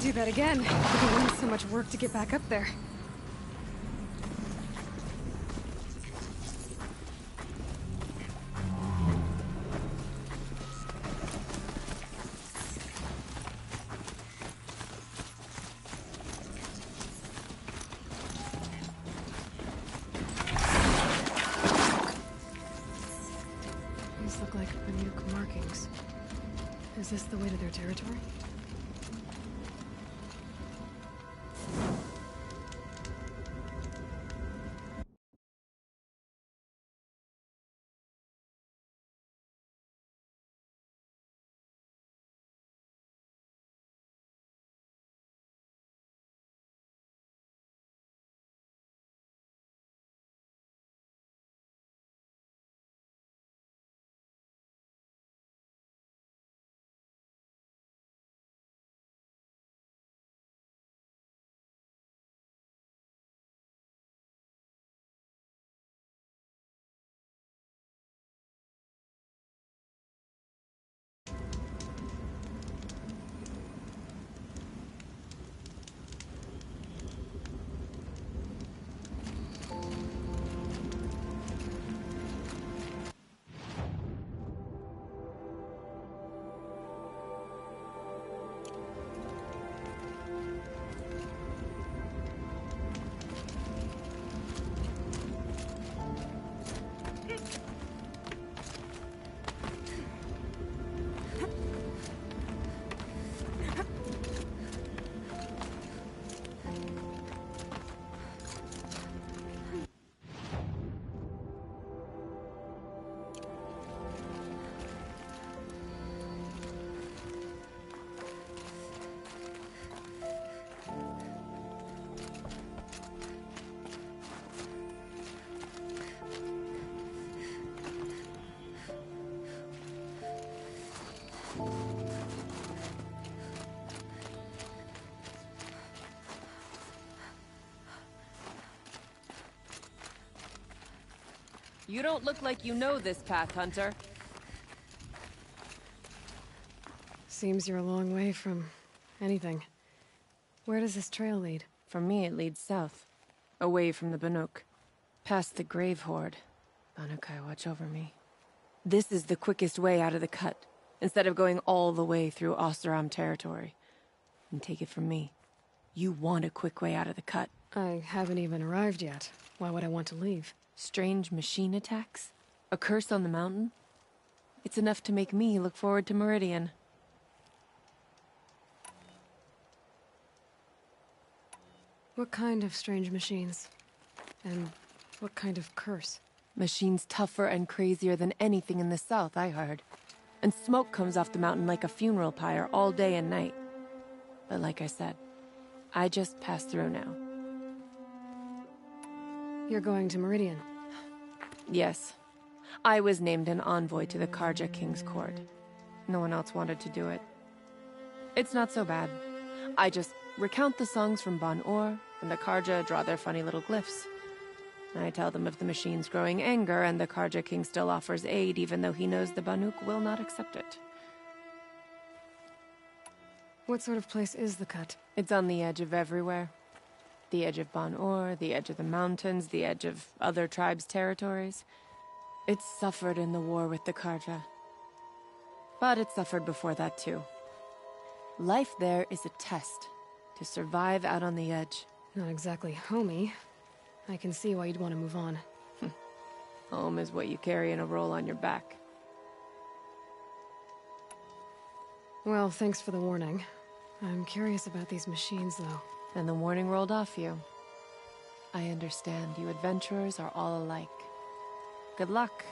do that again. It wouldn't be so much work to get back up there. These look like Banuk markings. Is this the way to their territory? You don't look like you know this path, Hunter. Seems you're a long way from anything. Where does this trail lead? For me, it leads south. Away from the Banuk. Past the Grave Horde. Banukai, watch over me. This is the quickest way out of the cut, instead of going all the way through Oseram territory. And take it from me, you want a quick way out of the cut. I haven't even arrived yet. Why would I want to leave? Strange machine attacks? A curse on the mountain? It's enough to make me look forward to Meridian. What kind of strange machines? And what kind of curse? Machines tougher and crazier than anything in the south, I heard. And smoke comes off the mountain like a funeral pyre all day and night. But like I said, I just passed through now. You're going to Meridian? Yes. I was named an envoy to the Karja King's court. No one else wanted to do it. It's not so bad. I just recount the songs from Ban-Or, and the Karja draw their funny little glyphs. I tell them of the machine's growing anger, and the Karja King still offers aid even though he knows the Banuk will not accept it. What sort of place is the cut? It's on the edge of everywhere. The edge of Ban-Or, the edge of the mountains, the edge of other tribes' territories. It's suffered in the war with the Karja. But it suffered before that too. Life there is a test to survive out on the edge. Not exactly homey. I can see why you'd want to move on. Home is what you carry in a roll on your back. Well, thanks for the warning. I'm curious about these machines, though. And the warning rolled off you. I understand you adventurers are all alike. Good luck.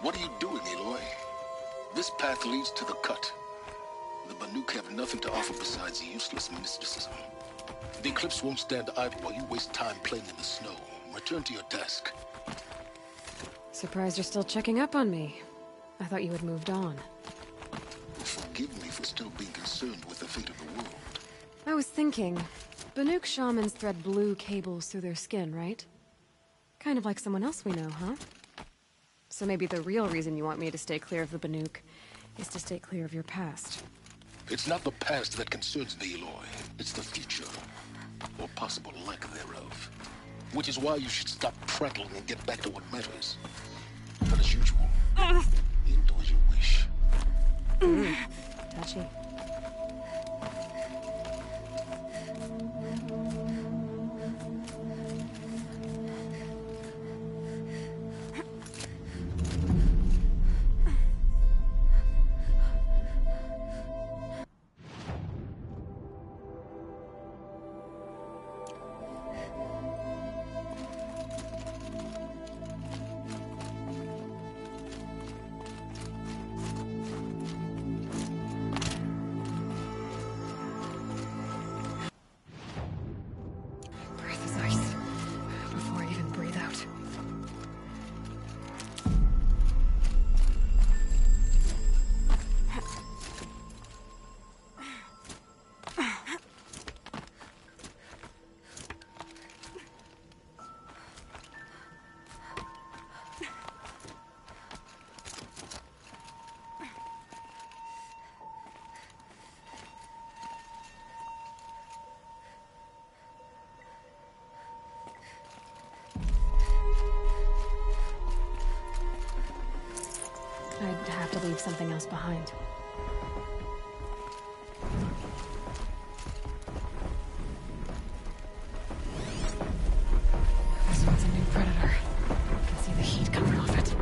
What are you doing, Aloy? This path leads to the cut. The Banuk have nothing to offer besides useless mysticism. The Eclipse won't stand idle while you waste time playing in the snow. Return to your task. Surprised you're still checking up on me. I thought you had moved on. Forgive me for still being concerned with the fate of the world. I was thinking, Banuk shamans thread blue cables through their skin, right? Kind of like someone else we know, huh? So maybe the real reason you want me to stay clear of the Banuk is to stay clear of your past. It's not the past that concerns me, Aloy. It's the future. Or possible lack thereof. Which is why you should stop prattling and get back to what matters. But as usual, you'll do as you wish. Touchy. Breath is ice. Before I even breathe out. I'd have to leave something else behind. This one's a new predator. I can see the heat coming off it.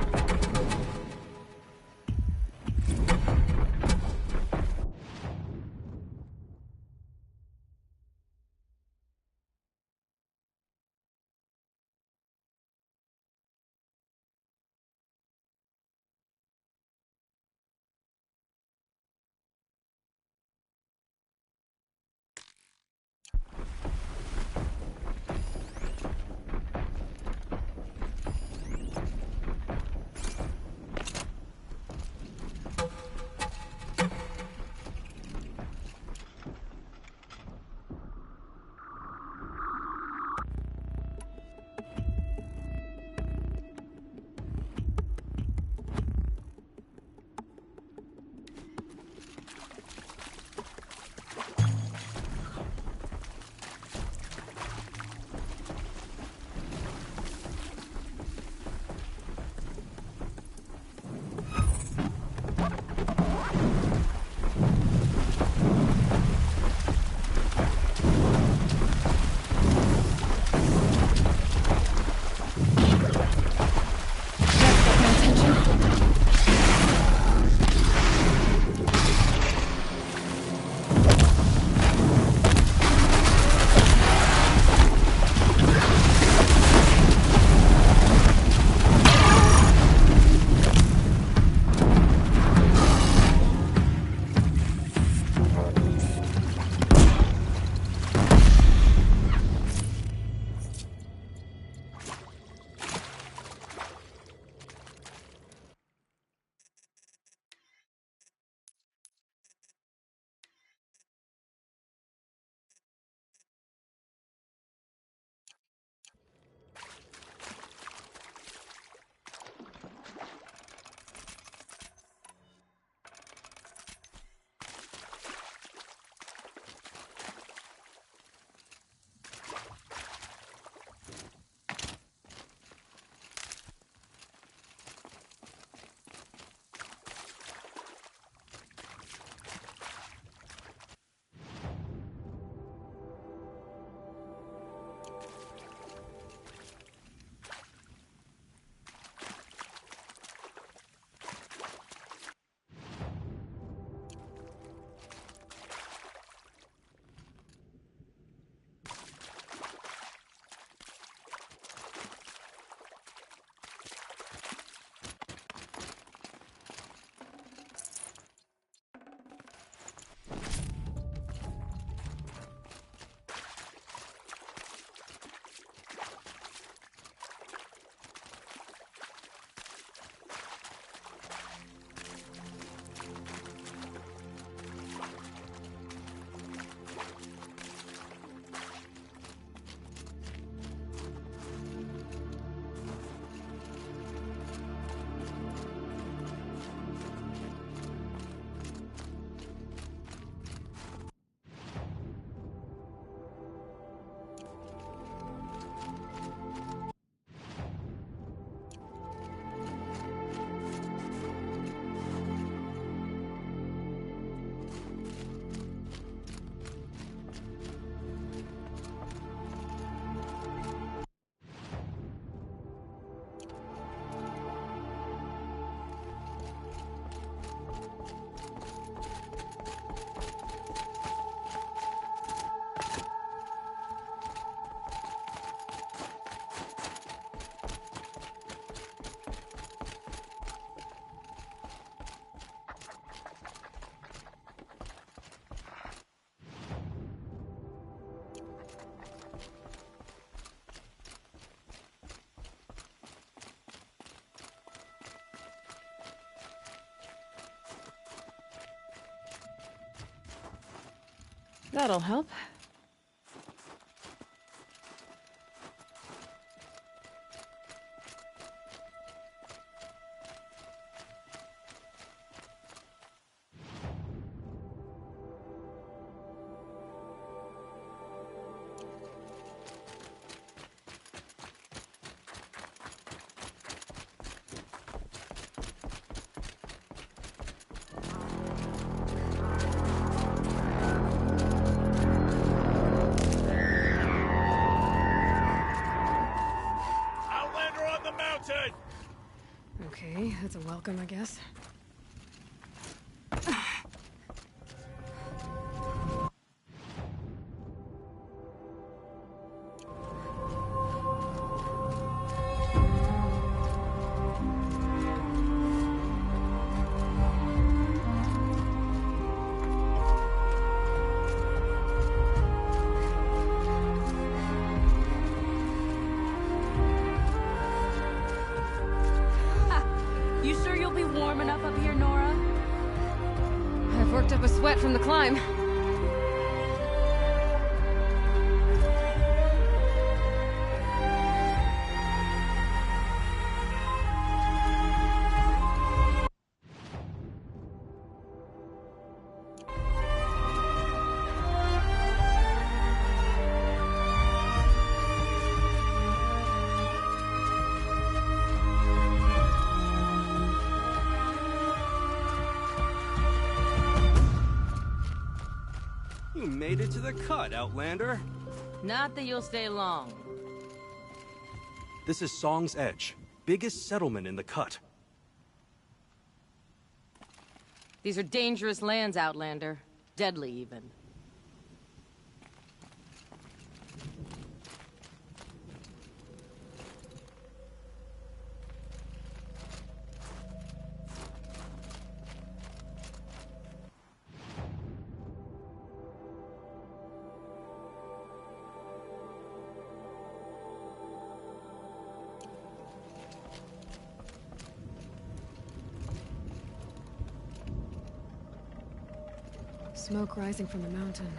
That'll help. Okay, that's a welcome, I guess. You sure you'll be warm enough up here, Nora? I've worked up a sweat from the climb. You made it to the cut, Outlander. Not that you'll stay long. This is Song's Edge, biggest settlement in the cut. These are dangerous lands, Outlander. Deadly, even. Smoke rising from the mountain.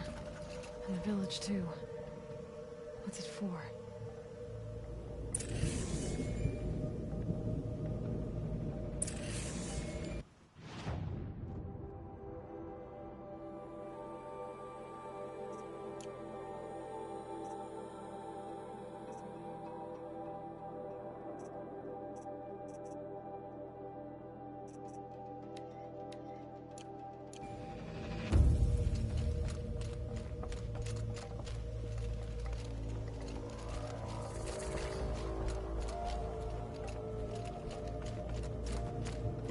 And the village, too. What's it for?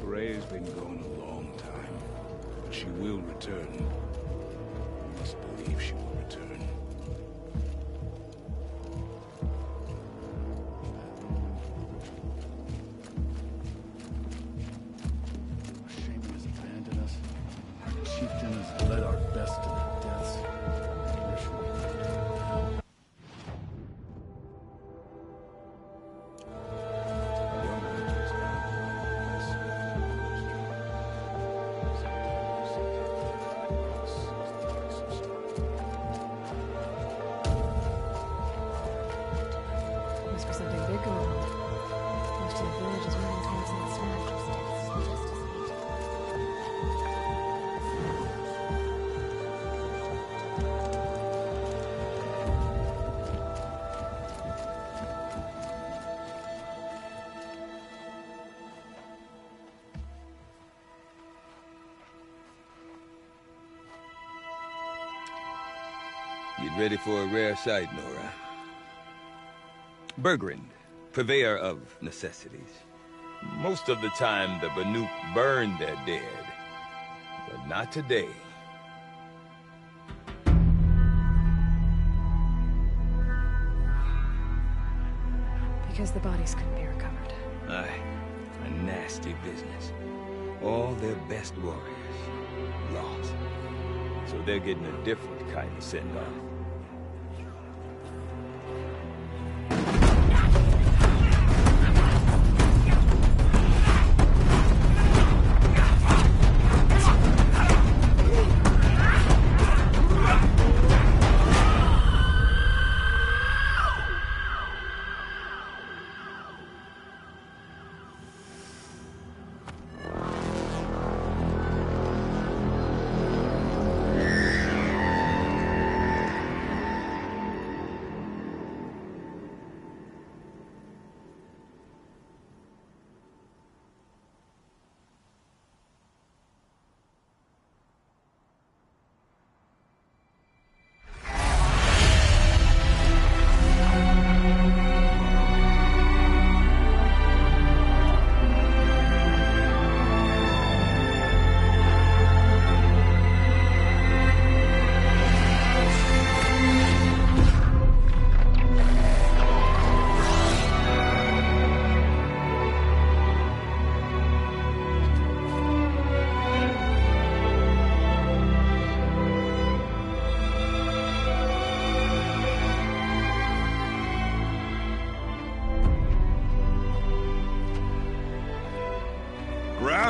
Ray's been gone a long time, but she will return. You must believe she will return. Shame he has abandoned us. Our chieftain has led our best to their deaths. Where should we go? Must be something big going on. Most of the village is running towards that smoke. Get ready for a rare sight, Nora. Bergrand, purveyor of necessities. Most of the time, the Banuk burn their dead. But not today. Because the bodies couldn't be recovered. Aye, a nasty business. All their best warriors lost. So they're getting a different kind of send-off.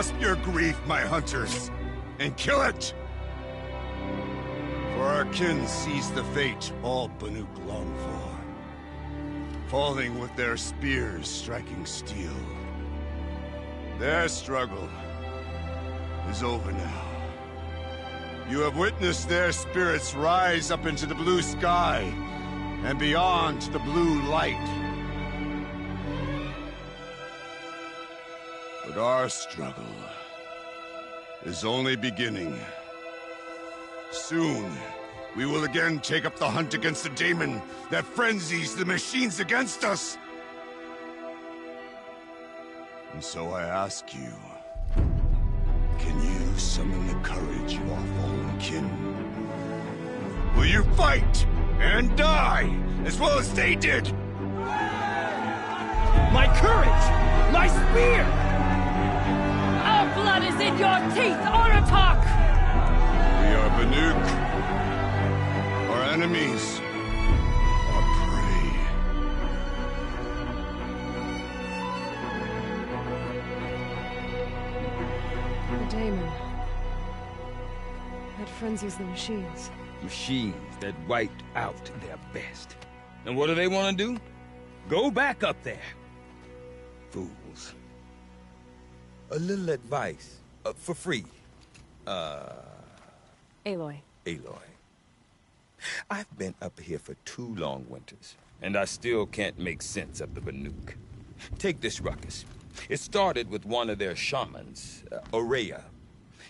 grasp your grief, my hunters, and kill it! For our kin sees the fate all Banuk long for, falling with their spears striking steel. Their struggle is over now. You have witnessed their spirits rise up into the blue sky and beyond the blue light. But our struggle is only beginning. Soon, we will again take up the hunt against the daemon that frenzies the machines against us. And so I ask you, can you summon the courage of our fallen kin? Will you fight and die as well as they did? My courage! My spear! Our blood is in your teeth, Oratok! We are Banuk. Our enemies are prey. The daemon. That frenzies the machines. Machines that wiped out their best. And what do they want to do? Go back up there. Fools. A little advice. For free. Aloy. Aloy. I've been up here for 2 long winters, and I still can't make sense of the Banuk. Take this ruckus. It started with one of their shamans, Aurea,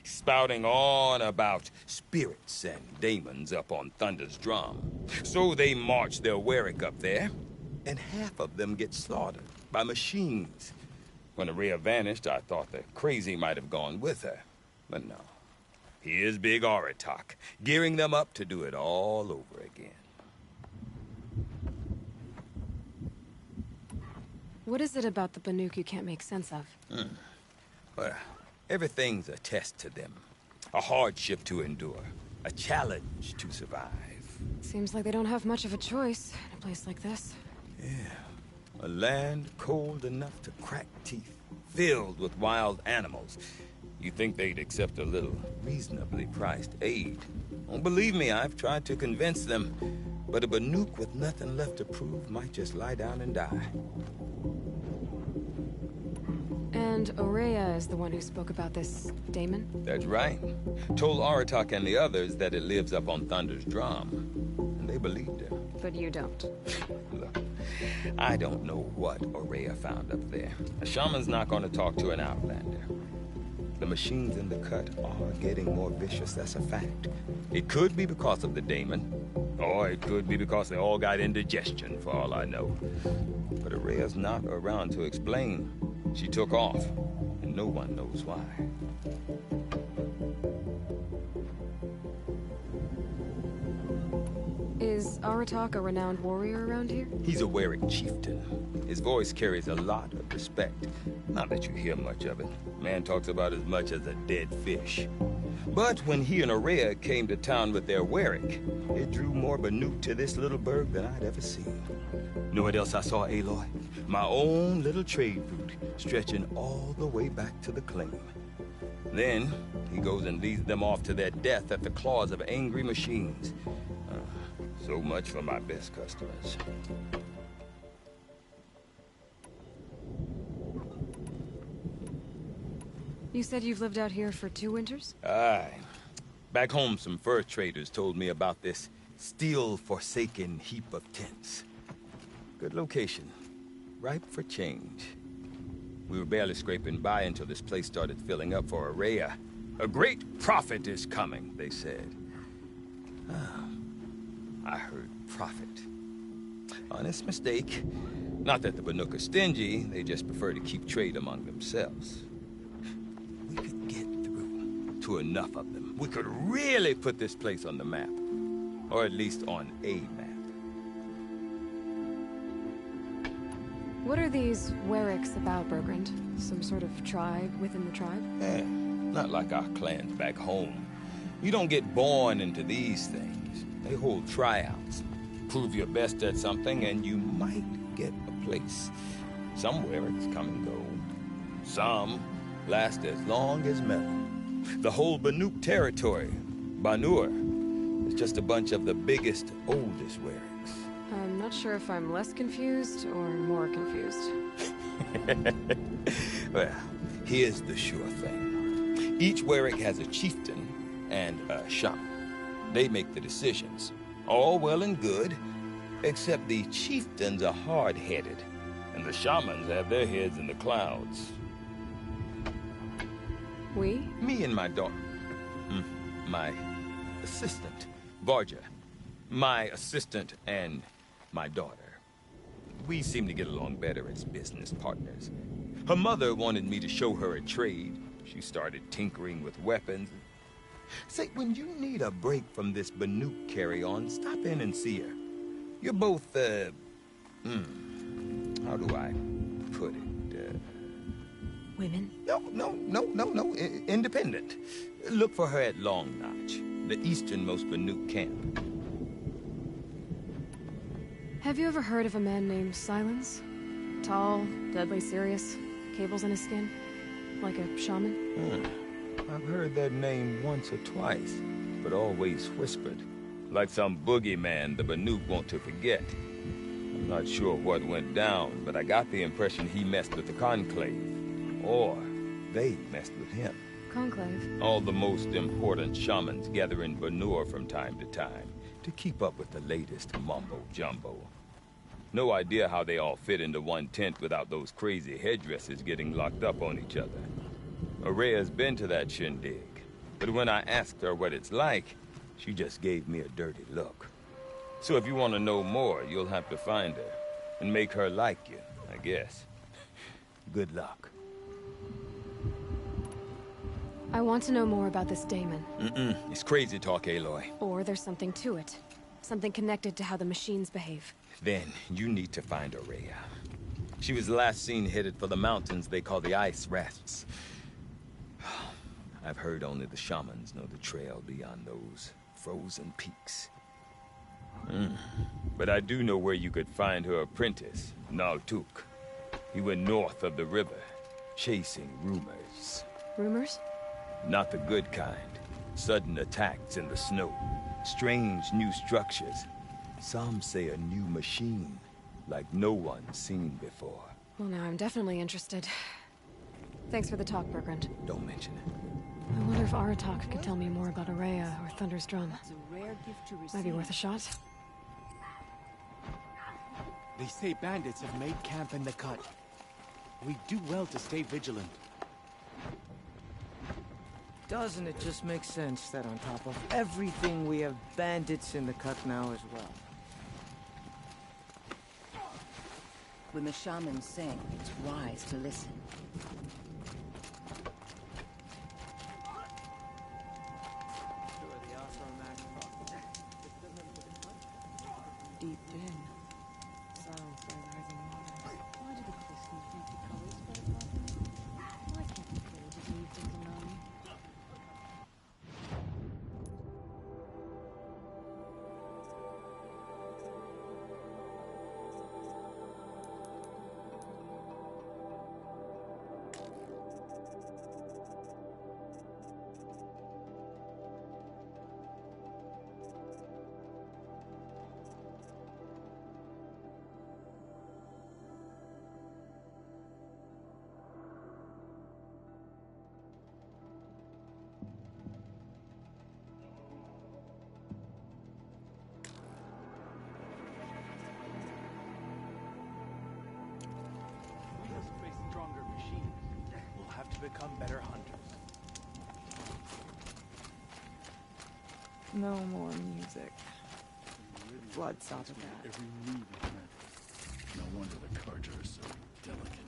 spouting on about spirits and daemons up on Thunder's drum. So they march their Warwick up there, and half of them get slaughtered by machines. When Aurea vanished, I thought the crazy might have gone with her, but no. Here's Big Oratok, gearing them up to do it all over again. What is it about the Banuk you can't make sense of? Well, everything's a test to them. A hardship to endure. A challenge to survive. Seems like they don't have much of a choice in a place like this. Yeah. A land cold enough to crack teeth, filled with wild animals. You'd think they'd accept a little reasonably priced aid. Don't believe me, I've tried to convince them. But a Banuk with nothing left to prove might just lie down and die. And Aurea is the one who spoke about this daemon? That's right. Told Oratok and the others that it lives up on Thunder's drum. And they believed her. But you don't. Look, I don't know what Aurea found up there. A shaman's not going to talk to an outlander. The machines in the cut are getting more vicious, that's a fact. It could be because of the daemon, or it could be because they all got indigestion, for all I know. But Aurea's not around to explain. She took off, and no one knows why. Is Oratok a renowned warrior around here? He's a Warwick chieftain. His voice carries a lot of respect. Not that you hear much of it. Man talks about as much as a dead fish. But when he and Aurea came to town with their Warwick, it drew more Banuk to this little burg than I'd ever seen. Know what else I saw, Aloy? My own little trade route, stretching all the way back to the claim. Then, he goes and leads them off to their death at the claws of angry machines. So much for my best customers. You said you've lived out here for 2 winters? Aye. Back home, some fur traders told me about this steel-forsaken heap of tents. Good location. Ripe for change. We were barely scraping by until this place started filling up for Aurea. A great prophet is coming, they said. I heard prophet. Honest mistake. Not that the Banuk are stingy, they just prefer to keep trade among themselves. We could get through to enough of them. We could really put this place on the map. Or at least on a map. What are these Warwicks about, Bergrand? Some sort of tribe within the tribe? Not like our clans back home. You don't get born into these things. They hold tryouts. Prove your best at something and you might get a place. Some Warwicks come and go. Some Last as long as metal. The whole Banuk territory, Banur, is just a bunch of the biggest, oldest Wericks. I'm not sure if I'm less confused or more confused. Well, here's the sure thing. Each Werick has a chieftain and a shaman. They make the decisions. All well and good, except the chieftains are hard-headed, and the shamans have their heads in the clouds. We? Me and my daughter. My assistant, Varja. My assistant and my daughter. We seem to get along better as business partners. Her mother wanted me to show her a trade. She started tinkering with weapons. Say, when you need a break from this Banuk carry-on, stop in and see her. You're both, how do I put it? Women? No. Independent. Look for her at Long Notch, the easternmost Banuk camp. Have you ever heard of a man named Silence? Tall, deadly serious, cables in his skin? Like a shaman? I've heard that name once or twice, but always whispered. Like some boogeyman the Banuk want to forget. I'm not sure what went down, but I got the impression he messed with the Conclave. Or they messed with him. Conclave? All the most important shamans gather in Banur from time to time to keep up with the latest mumbo-jumbo. No idea how they all fit into one tent without those crazy headdresses getting locked up on each other. Araya's been to that shindig, but when I asked her what it's like, she just gave me a dirty look. So if you want to know more, you'll have to find her and make her like you, I guess. Good luck. I want to know more about this daemon. It's crazy talk, Aloy. Or there's something to it. Something connected to how the machines behave. Then you need to find Araya. She was last seen headed for the mountains they call the Ice Rafts. I've heard only the shamans know the trail beyond those frozen peaks. But I do know where you could find her apprentice, Naltuk. He went north of the river, chasing rumors. Rumors? Not the good kind. Sudden attacks in the snow. Strange new structures. Some say a new machine, like no one's seen before. Well, now I'm definitely interested. Thanks for the talk, Bergrand. Don't mention it. I wonder if Aratak could tell me more about Araya or Thunder's drum. Might be worth a shot. They say bandits have made camp in the cut. We do well to stay vigilant. Doesn't it just make sense that on top of everything we have bandits in the cut now as well? When the shamans sing, it's wise to listen. Deep in, silenced by rising waters. Why do the crystals make the colors better properly? Why can't the girl just leave things alone? Become better hunters. No more music. Blood stopped that. Every move is meant. No wonder the Karja are so delicate.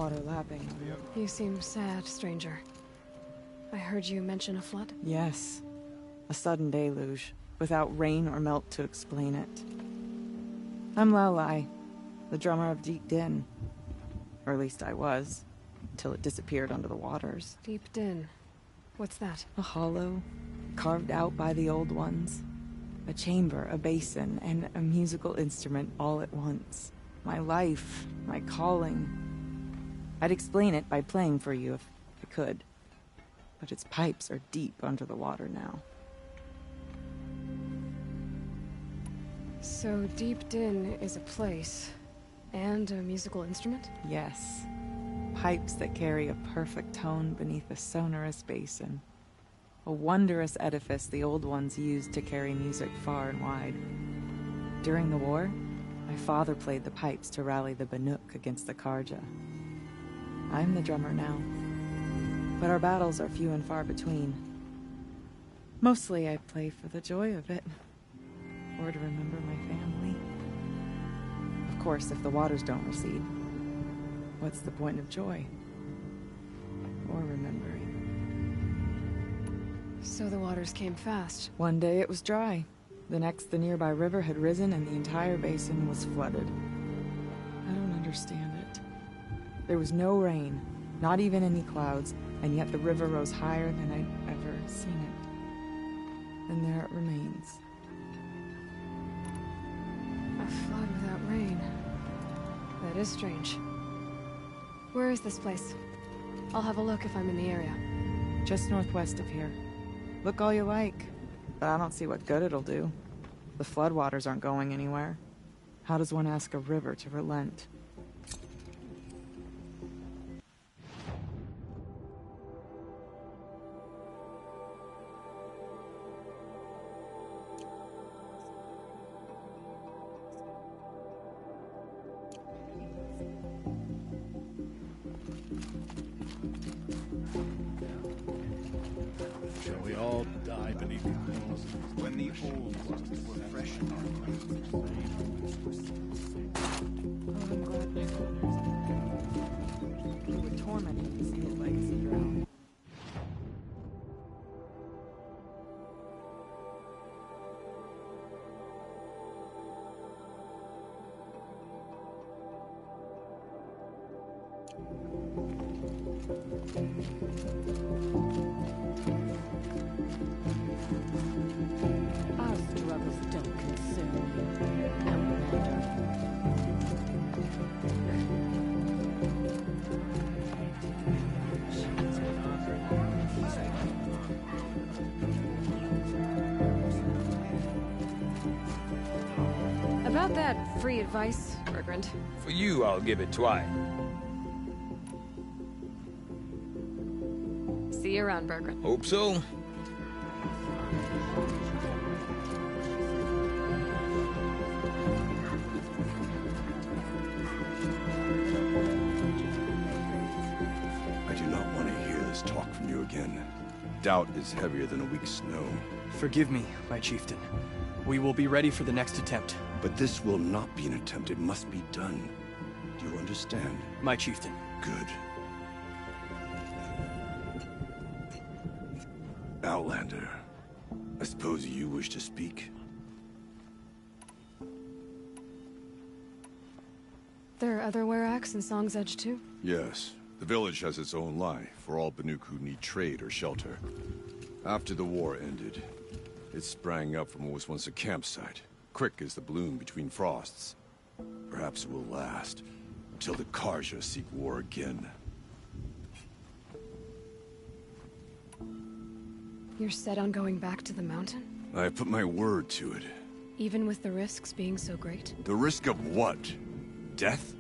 water lapping. You seem sad, stranger. I heard you mention a flood? Yes. A sudden deluge, without rain or melt to explain it. I'm Lalai, the drummer of Deep Din. Or at least I was, till it disappeared under the waters. Deep Din. What's that? A hollow, carved out by the old ones. A chamber, a basin, and a musical instrument all at once. My life, my calling. I'd explain it by playing for you if I could. But its pipes are deep under the water now. So Deep Din is a place, and a musical instrument? Yes. Pipes that carry a perfect tone beneath a sonorous basin. A wondrous edifice the old ones used to carry music far and wide. During the war, my father played the pipes to rally the Banuk against the Karja. I'm the drummer now, but our battles are few and far between. Mostly I play for the joy of it, or to remember my family. Of course, if the waters don't recede, what's the point of joy? Or remembering? So the waters came fast. One day it was dry. The next, the nearby river had risen and the entire basin was flooded. I don't understand it. There was no rain, not even any clouds, and yet the river rose higher than I'd ever seen it. And there it remains. A flood without rain. That is strange. Where is this place? I'll have a look if I'm in the area. Just northwest of here. Look all you like, but I don't see what good it'll do. The floodwaters aren't going anywhere. How does one ask a river to relent? Shall we all die beneath the hills? When the old ones were fresh in our minds. Oh, I'm glad my footers. You were tormented to see his legacy drown. Our struggles don't concern you, Outlander. About that free advice, Bergrand. For you, I'll give it twice. See you around, Bergrand. Hope so. I do not want to hear this talk from you again. Doubt is heavier than a week's snow. Forgive me, my chieftain. We will be ready for the next attempt. But this will not be an attempt. It must be done. Do you understand? My chieftain. Good. Outlander, I suppose you wish to speak? There are other Weraks in Song's Edge too? Yes. The village has its own lie for all Banuk who need trade or shelter. After the war ended, it sprang up from what was once a campsite, quick as the bloom between frosts. Perhaps it will last until the Karja seek war again. You're set on going back to the mountain? I have put my word to it. Even with the risks being so great? The risk of what? Death?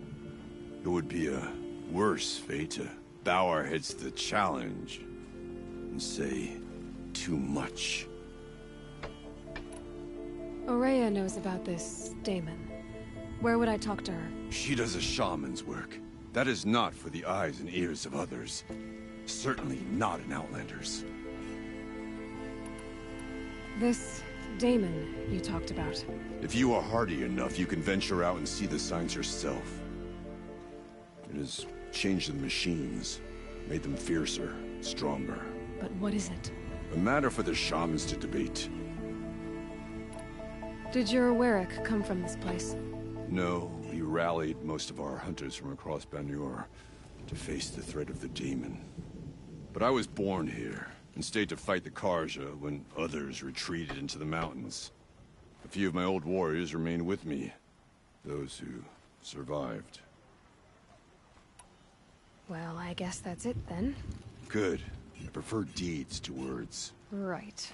It would be a worse fate to bow our heads to the challenge and say too much. Aurea knows about this Damon. Where would I talk to her? She does a shaman's work. That is not for the eyes and ears of others. Certainly not an Outlander's. This Damon you talked about. If you are hardy enough, you can venture out and see the signs yourself. It is changed the machines. Made them fiercer, stronger. But what is it? A matter for the shamans to debate. Did your Warwick come from this place? No, he rallied most of our hunters from across Banur to face the threat of the demon. But I was born here, and stayed to fight the Karja when others retreated into the mountains. A few of my old warriors remained with me. Those who survived. Well, I guess that's it then. Good. I prefer deeds to words. Right.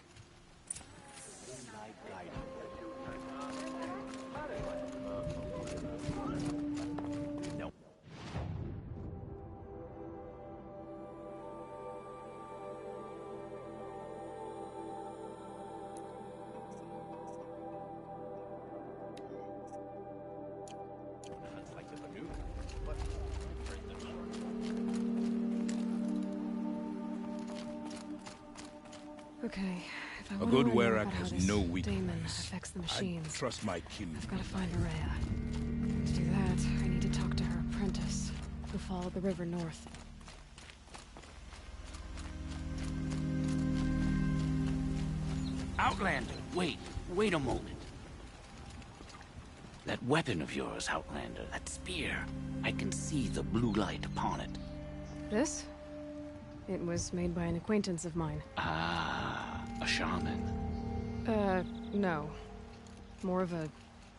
Okay, if I A want good to learn Warwick about how has this no demon weakness. affects the I machines, trust my kin. I've got to find Araya. To do that, I need to talk to her apprentice, who followed the river north. Outlander, wait a moment. That weapon of yours, Outlander, that spear, I can see the blue light upon it. This? It was made by an acquaintance of mine. Ah, a shaman. No. More of a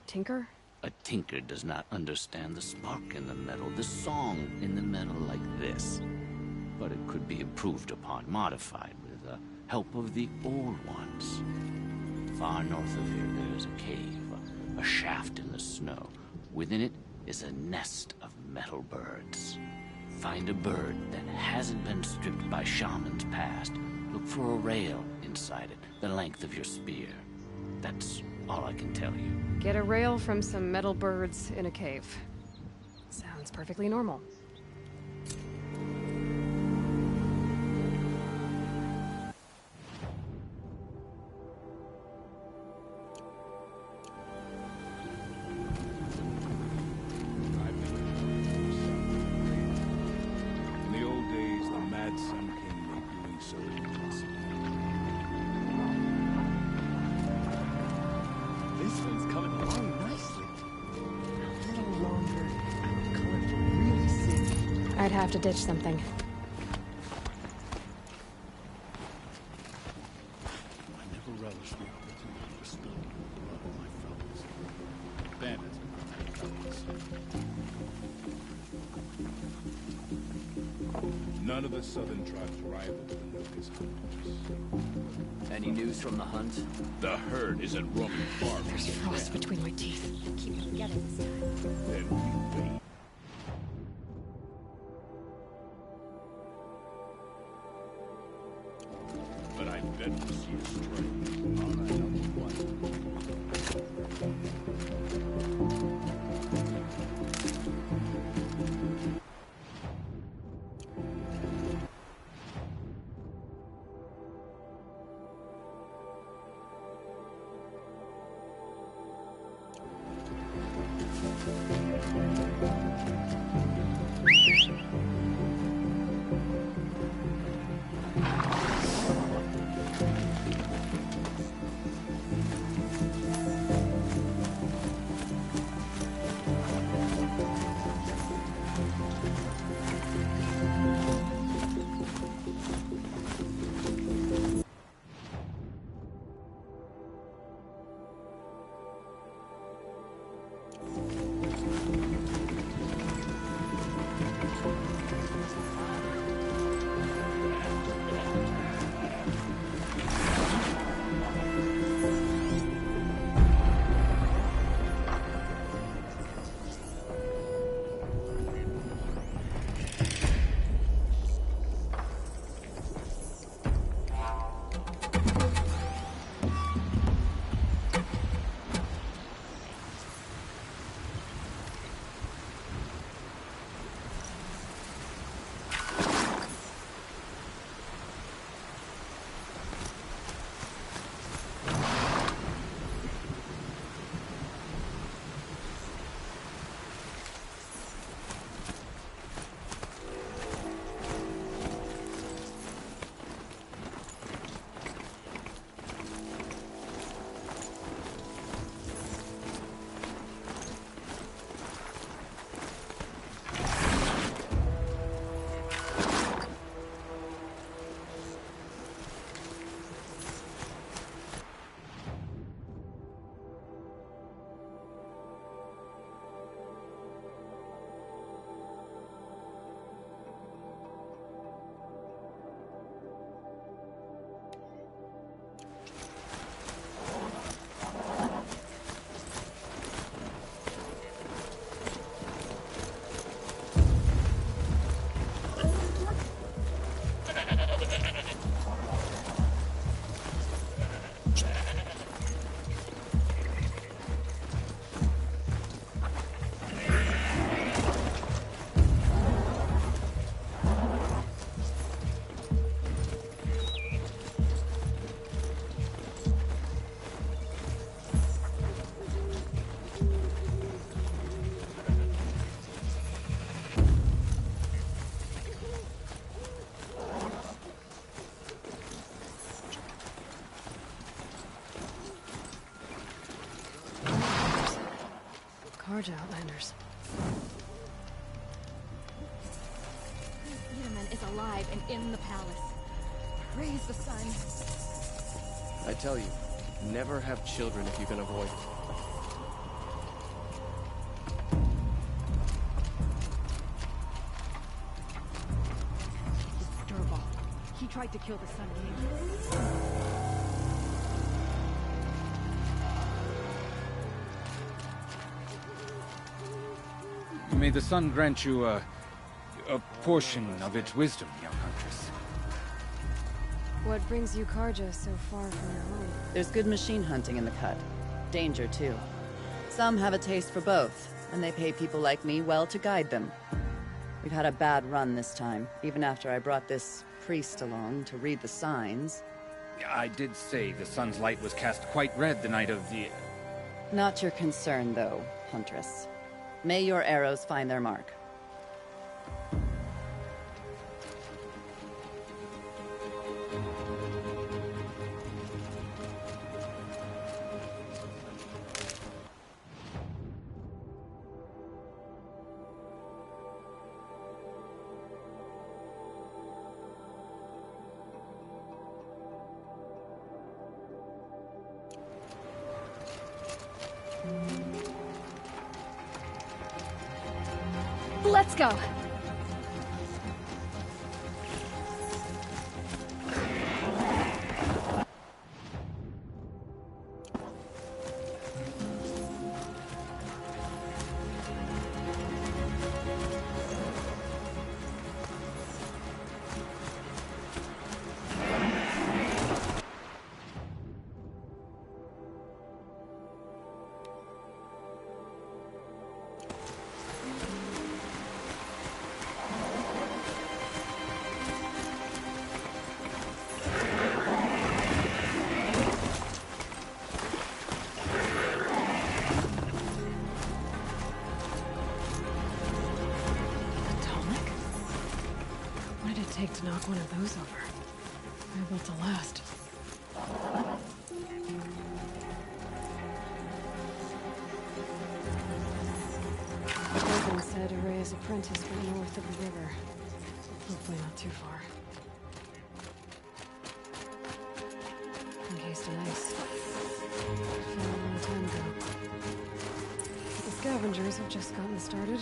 tinker? A tinker does not understand the spark in the metal, the song in the metal like this. But it could be improved upon, modified with the help of the old ones. Far north of here, there is a cave, a shaft in the snow. Within it is a nest of metal birds. Find a bird that hasn't been stripped by shamans past. Look for a rail inside it, the length of your spear. That's all I can tell you. Get a rail from some metal birds in a cave. Sounds perfectly normal. In the old days, the mad Sun King made doing so impossible. This one's coming along nicely. A little longer, and the color will really sink. I'd have to ditch something. I never relished the opportunity to spill the blood of my fellows. Bandits and fellows. None of the southern tribes rival the Banuk as hunters. Any news from the hunt? The herd isn't roaming far from There's the frost camp. between my teeth. Keep it together this time. Then we wait. But I bet we'll see a stray. All right, number one. Karja Outlanders. Yeoman is alive and in the palace. Praise the sun. I tell you, never have children if you can avoid it. Sturval. He tried to kill the Sun King. May the sun grant you a portion of its wisdom, young huntress. What brings you Karja so far from your home? There's good machine hunting in the cut. Danger, too. Some have a taste for both, and they pay people like me well to guide them. We've had a bad run this time, even after I brought this priest along to read the signs. I did say the sun's light was cast quite red the night of the... Not your concern, though, Huntress. May your arrows find their mark. Let's go! Take to knock one of those over. They're built to last. Logan said Array's apprentice went north of the river. Hopefully not too far. Encased in ice. Fell a long time ago. The scavengers have just gotten started.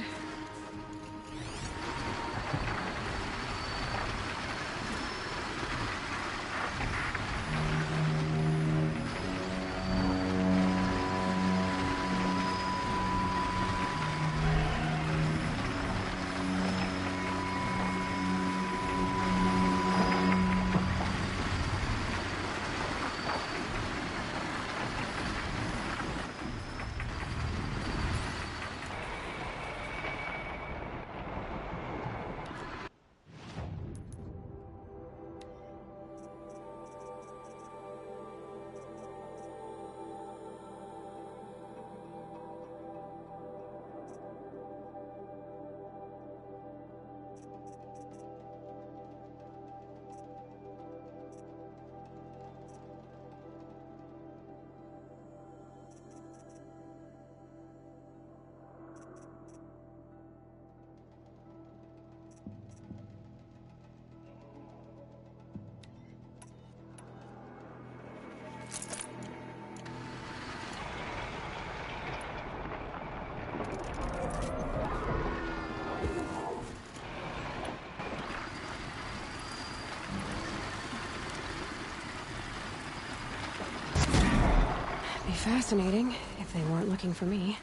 Be fascinating if they weren't looking for me.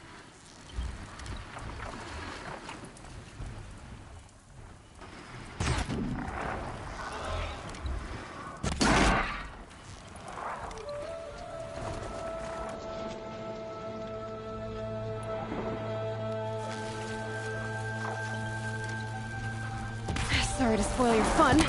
Sorry to spoil your fun.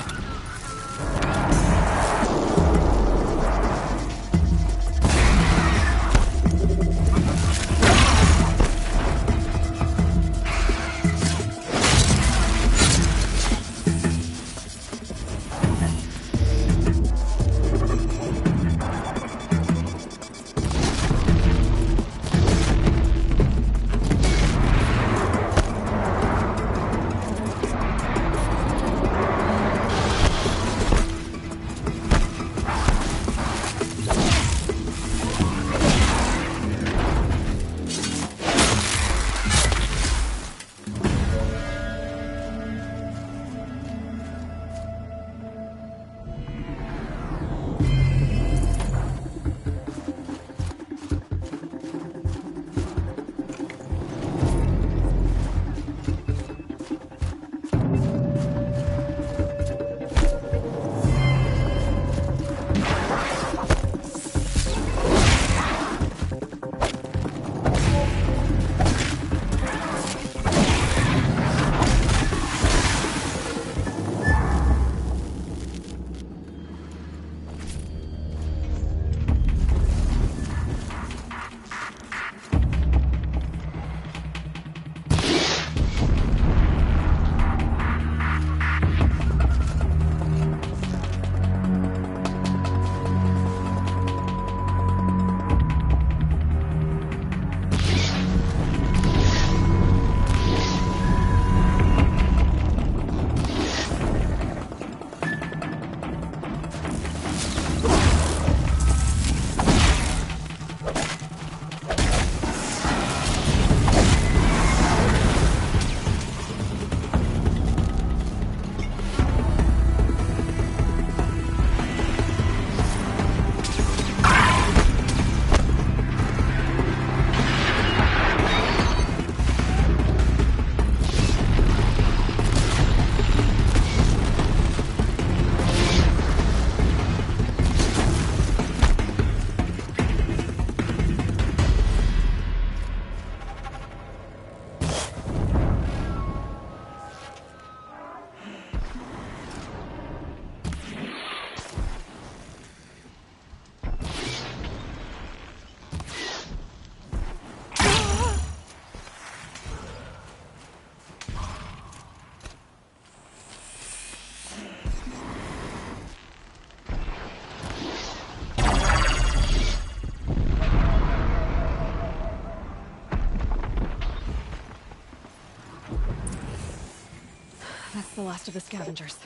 last of the scavengers.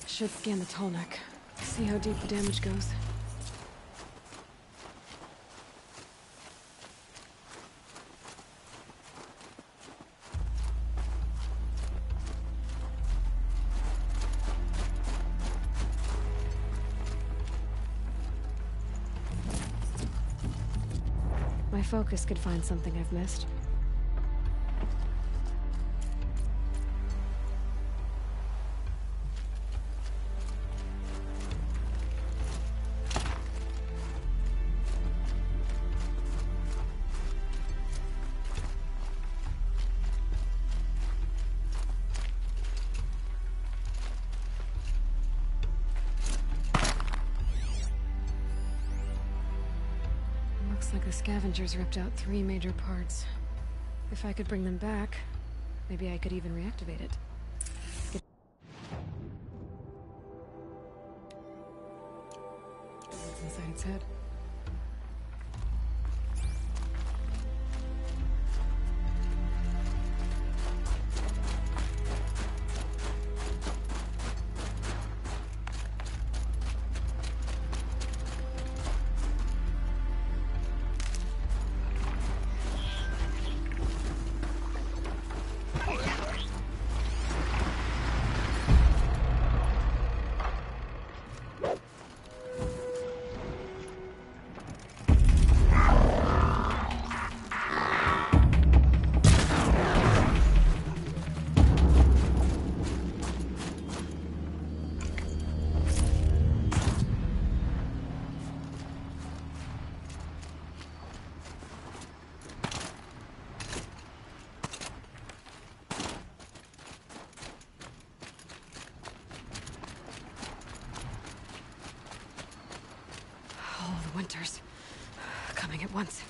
Should scan the tall neck. See how deep the damage goes. My focus could find something I've missed. Like the scavengers ripped out 3 major parts. If I could bring them back, maybe I could even reactivate it. What's inside its head? Winters. Coming at once.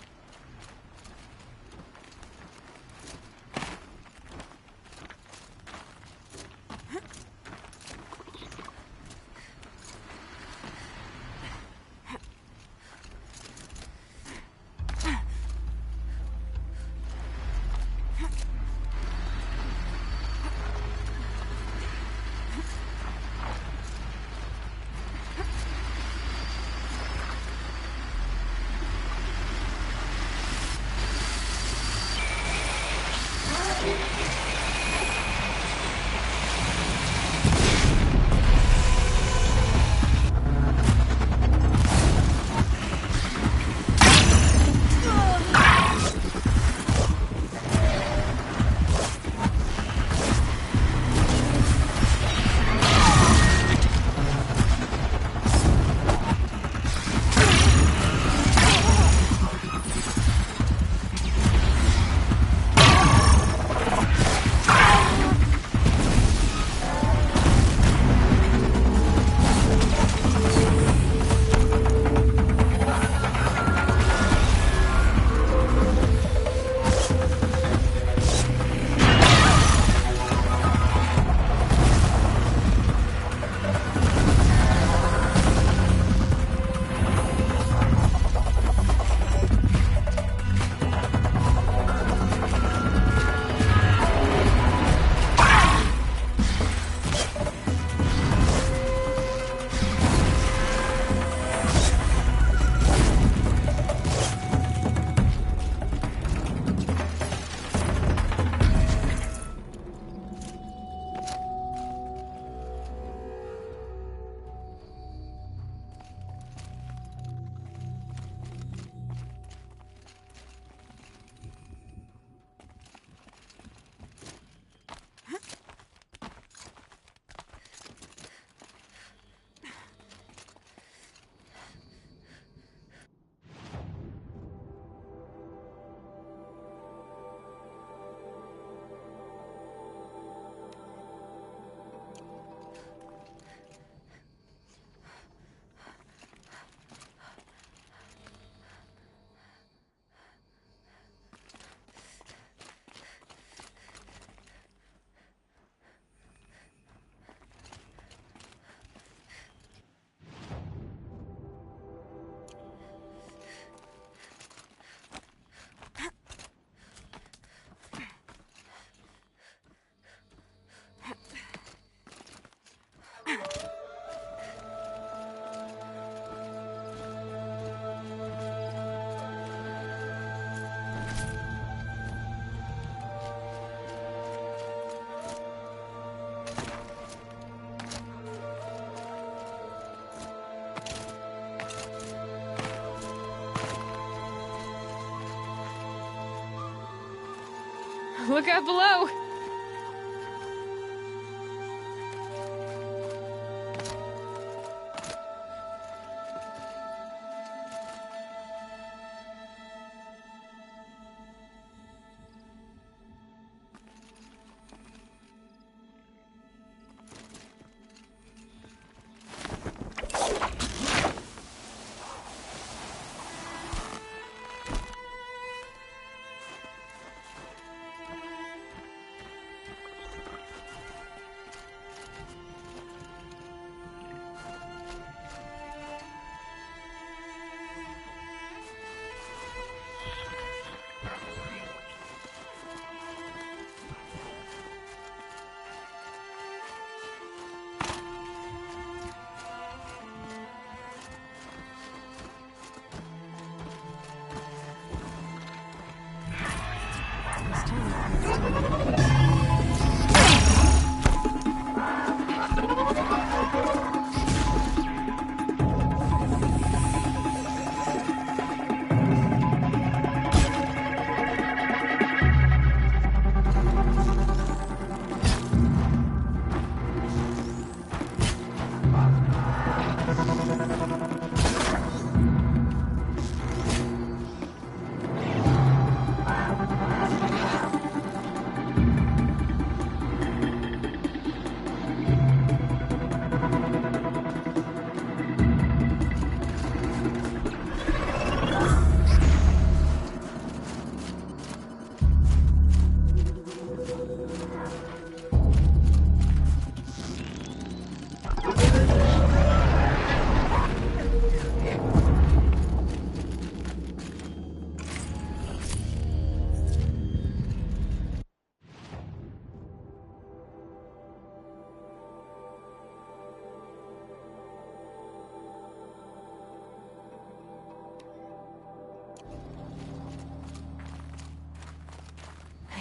Look out below!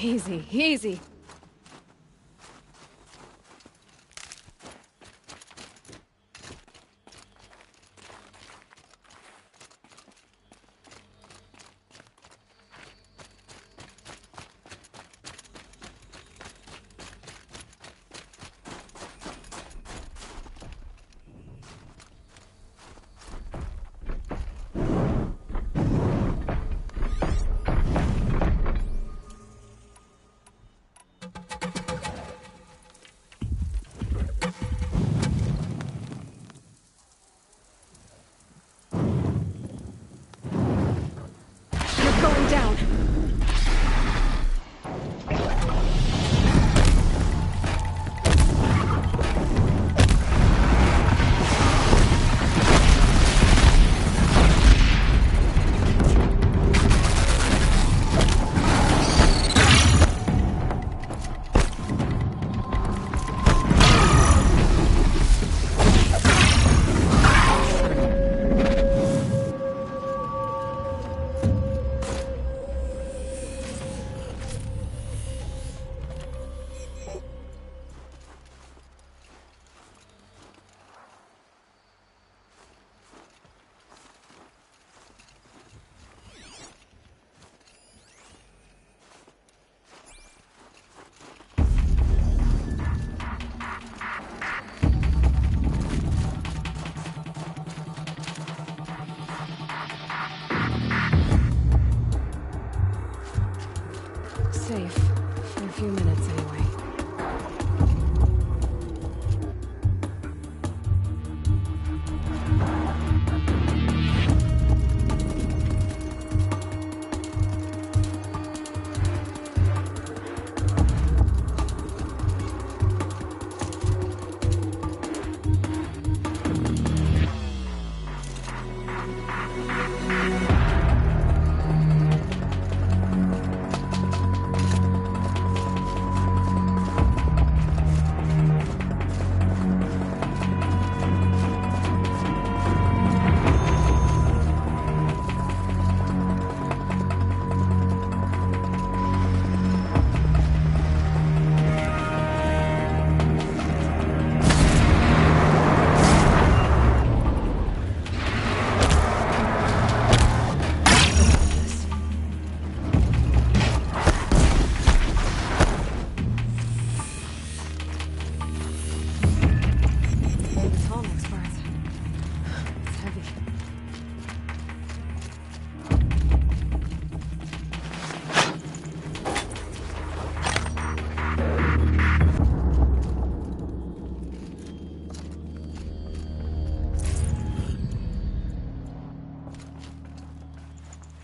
Easy, easy.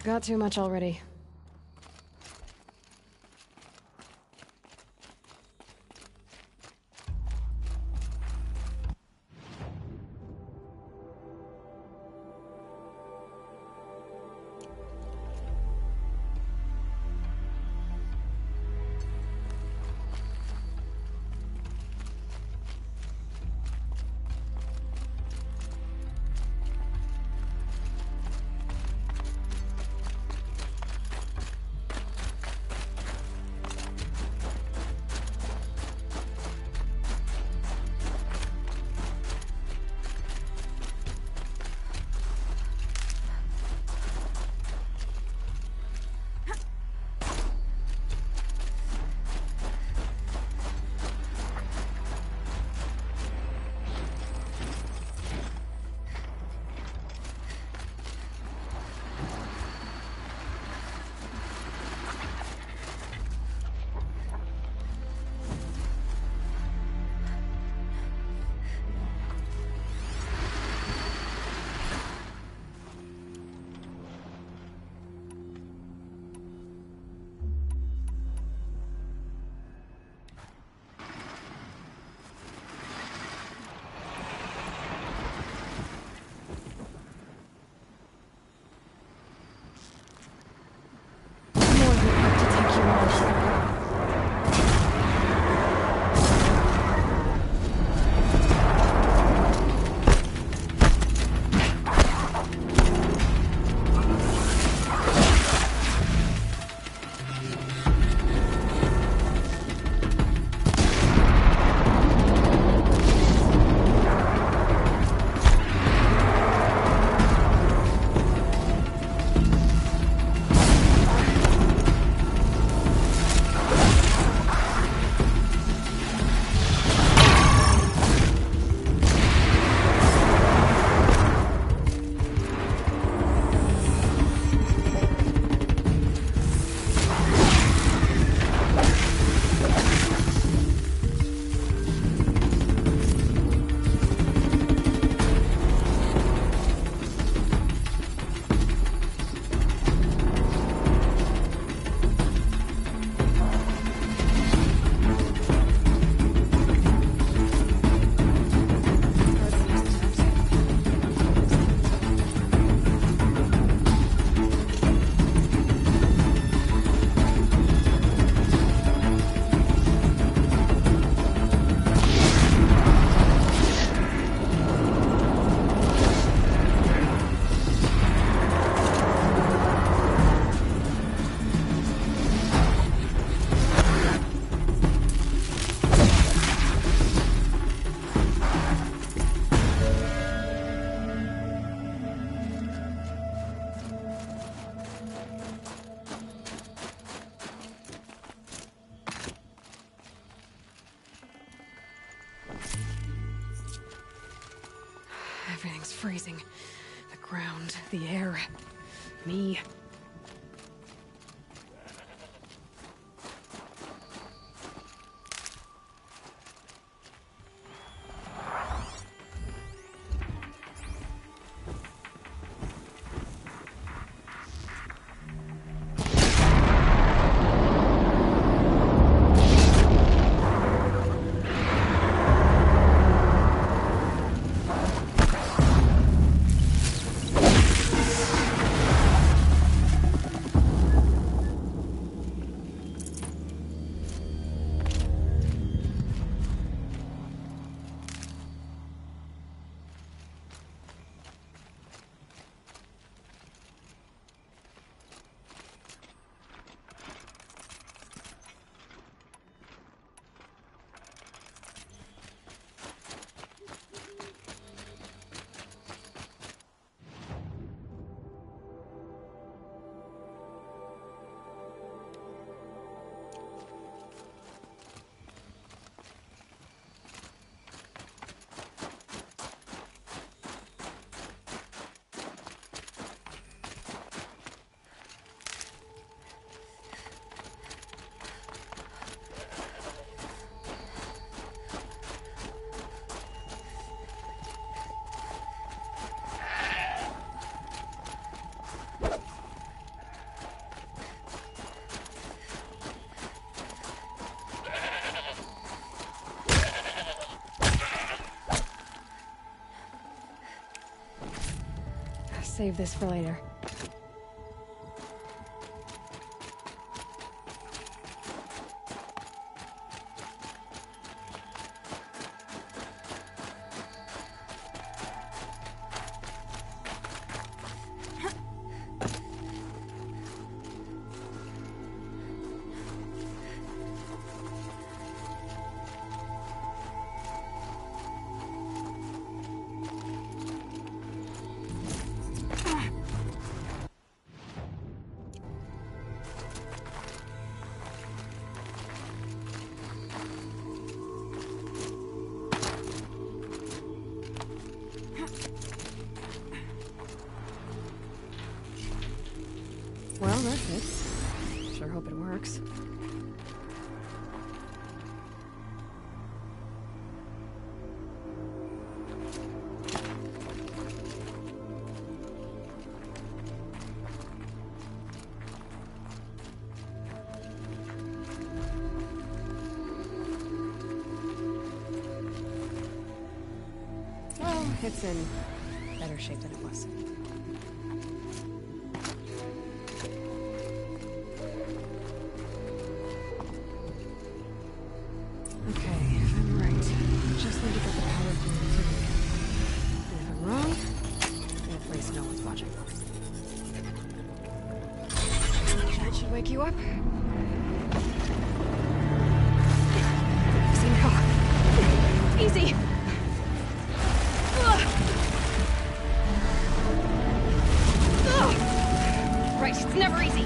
Got too much already. Everything's freezing. The ground, the air, me. save this for later. Well, that fits. Sure hope it works. Well, it's in better shape than it was. Wake you up. Easy now. Easy. Ugh. Ugh. Right, it's never easy.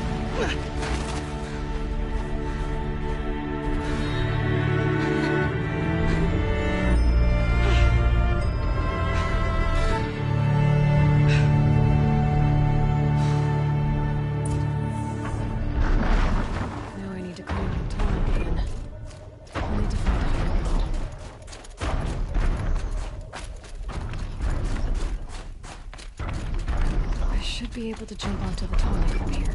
Be able to jump onto the tonic from here.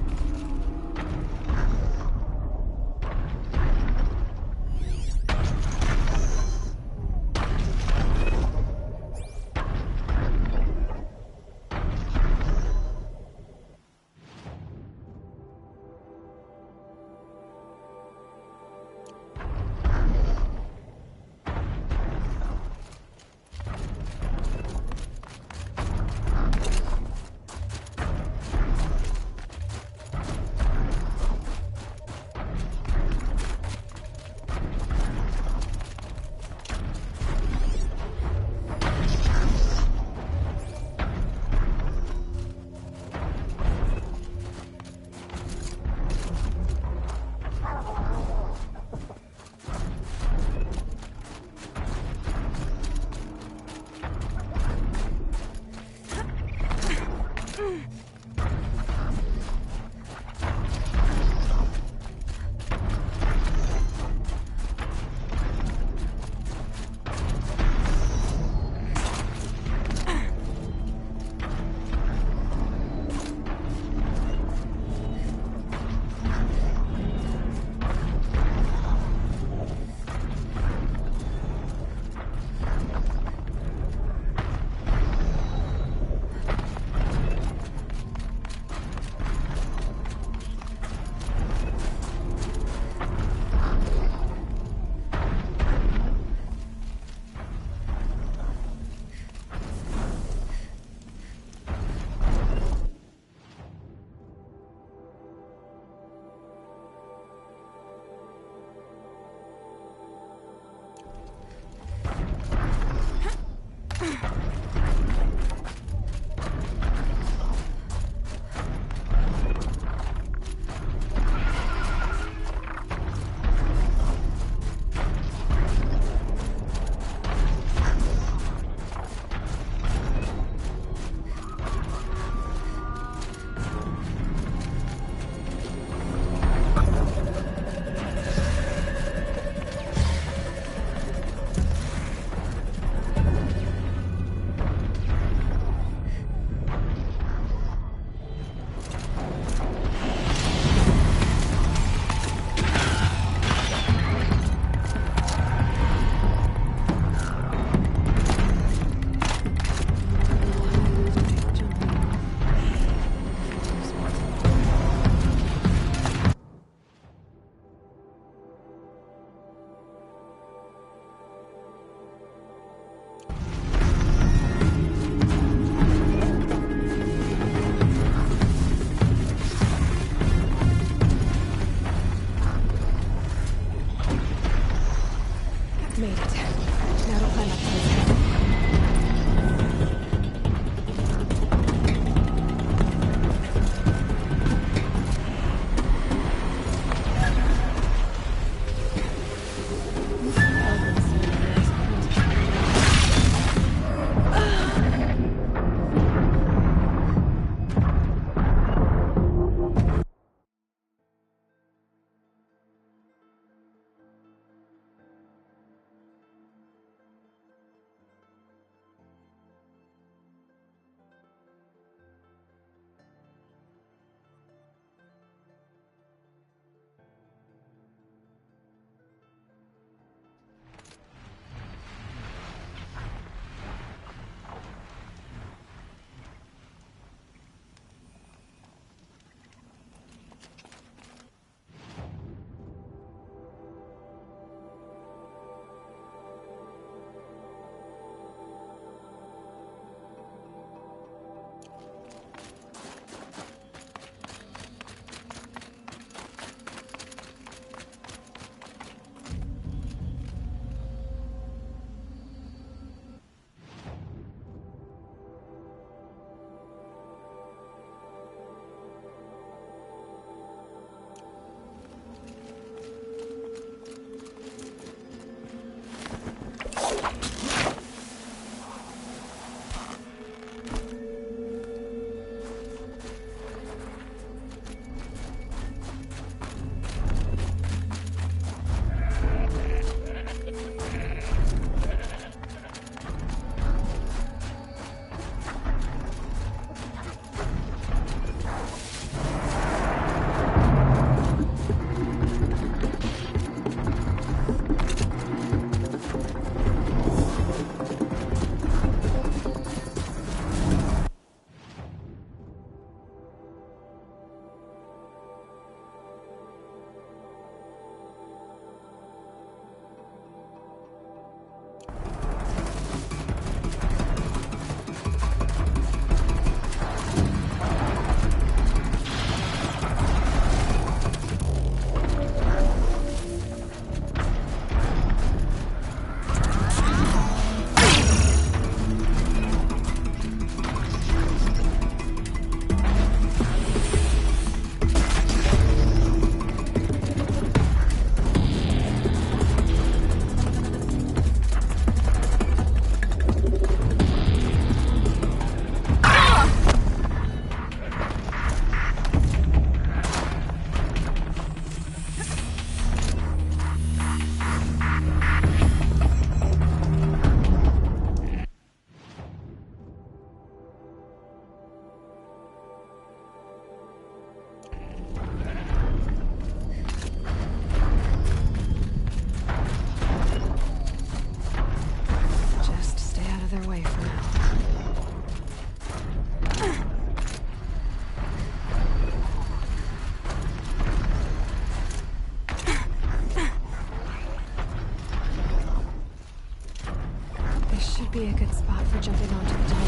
be a good spot for jumping onto the top.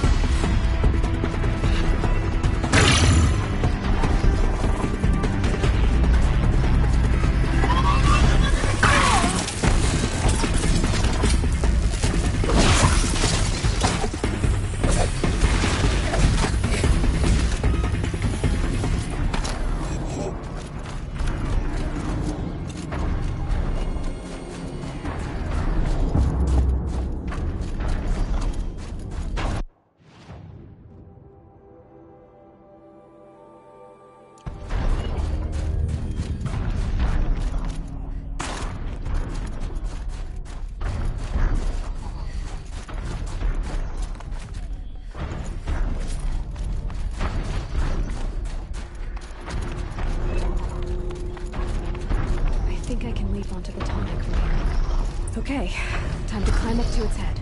Onto the tonic from here. Okay, time to climb up to its head.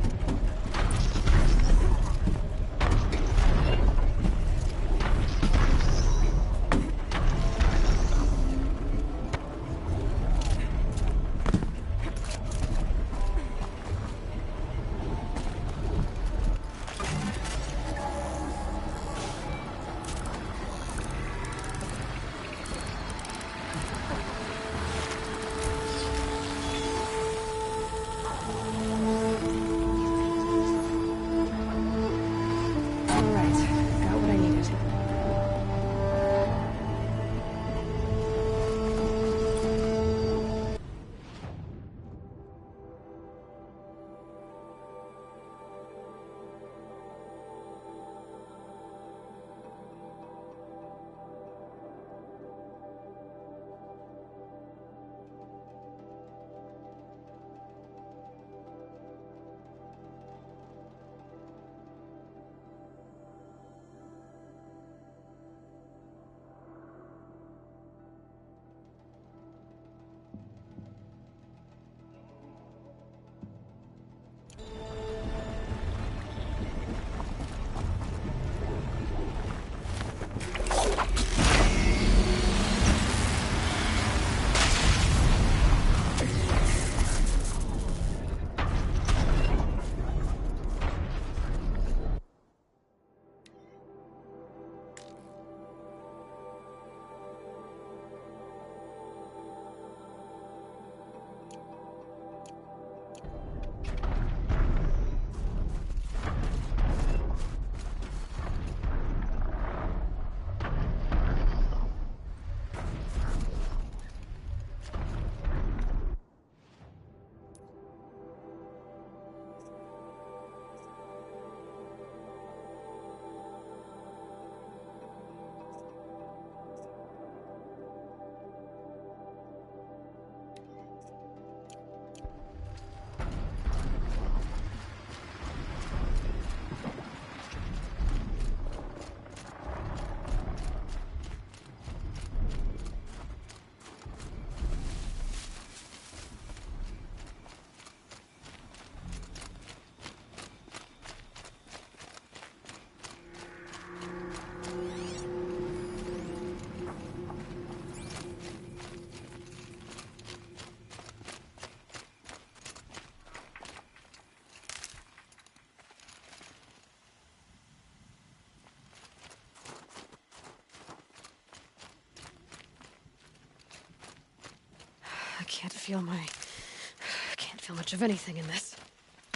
Can't feel much of anything in this.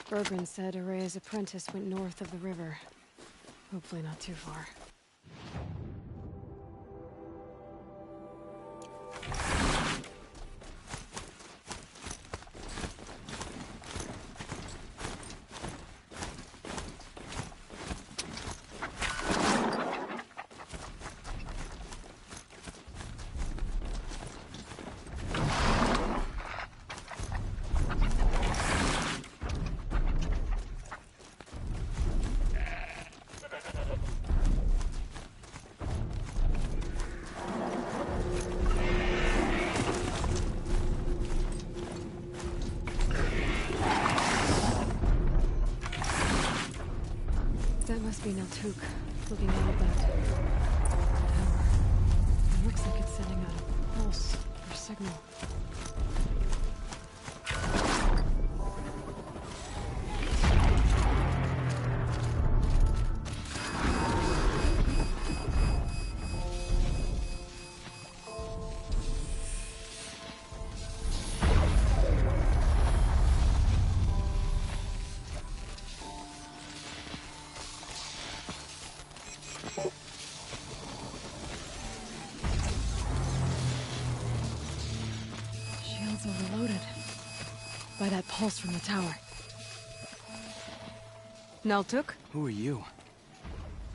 Bergren said Araya's apprentice went north of the river. Hopefully not too far. That must be Naltuk, looking out of that tower. It looks like it's sending a pulse or signal. that pulse from the tower. Naltuk? Who are you?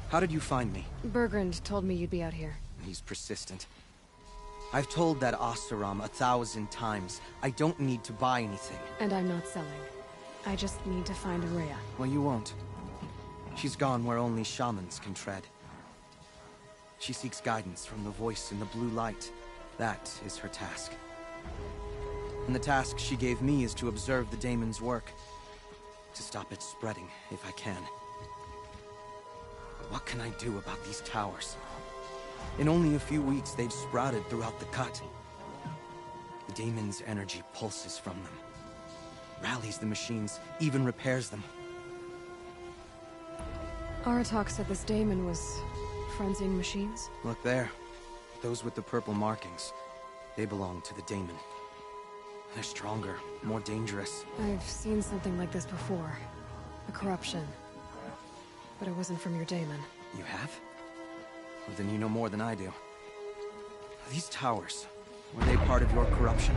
How did you find me? Bergrand told me you'd be out here. He's persistent. I've told that Oseram 1,000 times. I don't need to buy anything. And I'm not selling. I just need to find Araya. Well, you won't. She's gone where only shamans can tread. She seeks guidance from the voice in the blue light. That is her task. And the task she gave me is to observe the daemon's work. To stop it spreading, if I can. But what can I do about these towers? In only a few weeks, they've sprouted throughout the cut. The daemon's energy pulses from them. Rallies the machines, even repairs them. Aratak said this daemon was frenzying machines? Look there. Those with the purple markings. They belong to the daemon. They're stronger, more dangerous. I've seen something like this before. A corruption. But it wasn't from your daemon. You have? Well, then you know more than I do. These towers, were they part of your corruption?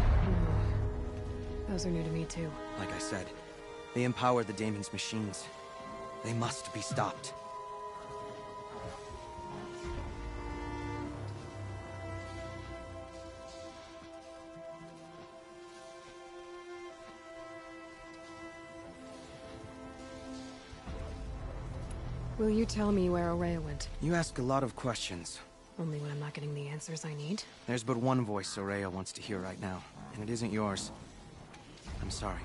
Those are new to me too. Like I said, they empower the daemon's machines. They must be stopped. Will you tell me where Araya went? You ask a lot of questions. Only when I'm not getting the answers I need? There's but one voice Araya wants to hear right now, and it isn't yours. I'm sorry.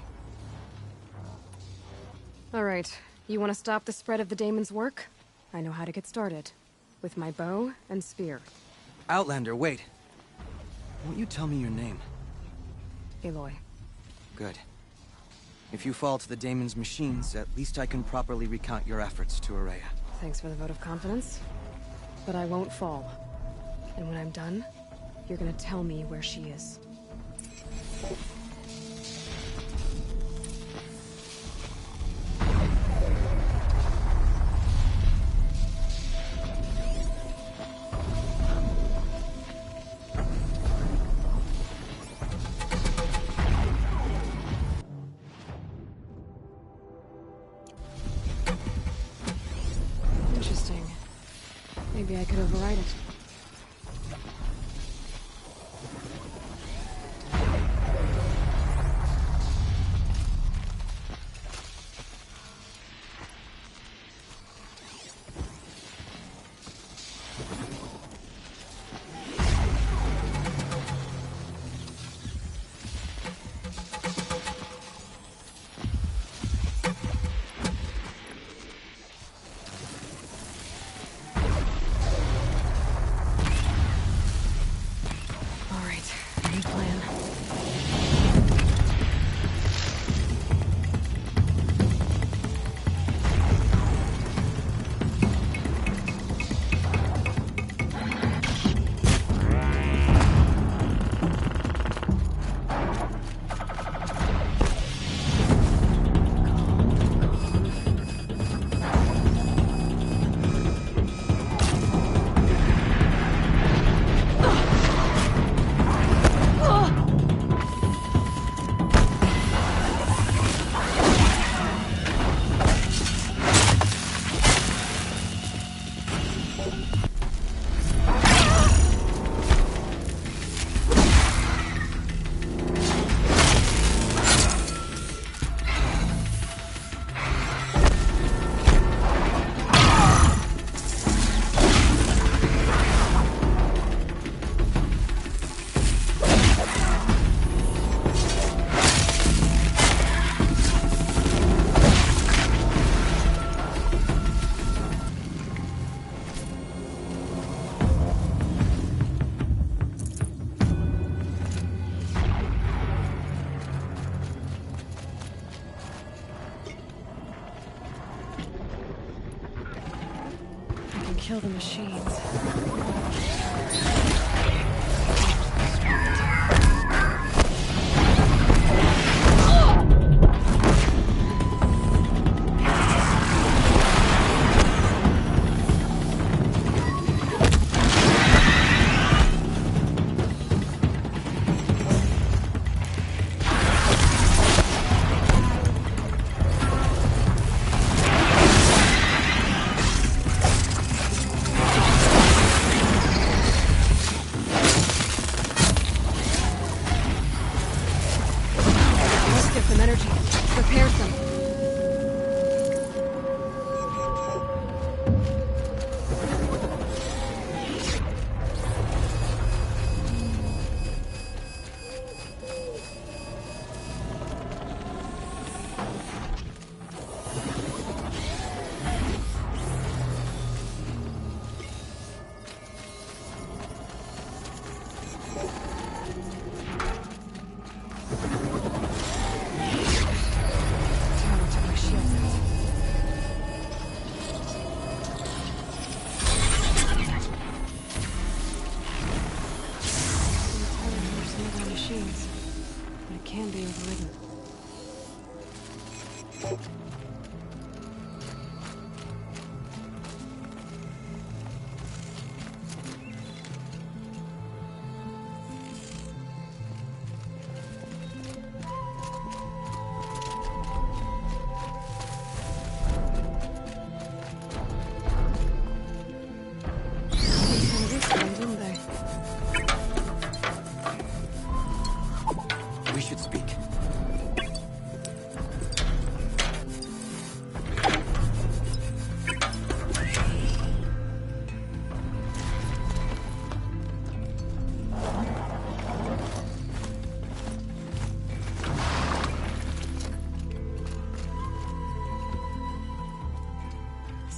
Alright, you want to stop the spread of the daemon's work? I know how to get started. With my bow and spear. Outlander, wait. Won't you tell me your name? Aloy. Good. If you fall to the daemon's machines, at least I can properly recount your efforts to Araya. Thanks for the vote of confidence. But I won't fall. And when I'm done, you're gonna tell me where she is. Interesting. Maybe I could override it. Kill the machines.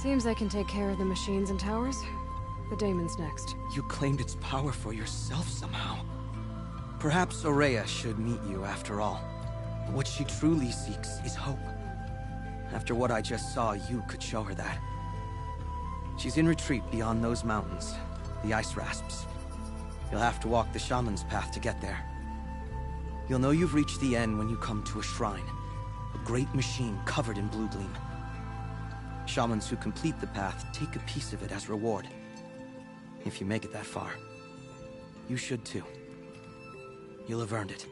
Seems I can take care of the machines and towers. The daemon's next. You claimed its power for yourself somehow. Perhaps Aurea should meet you after all. What she truly seeks is hope. After what I just saw, you could show her that. She's in retreat beyond those mountains, the ice rasps. You'll have to walk the shaman's path to get there. You'll know you've reached the end when you come to a shrine. A great machine covered in blue gleam. Shamans who complete the path take a piece of it as reward. If you make it that far, you should too. You'll have earned it.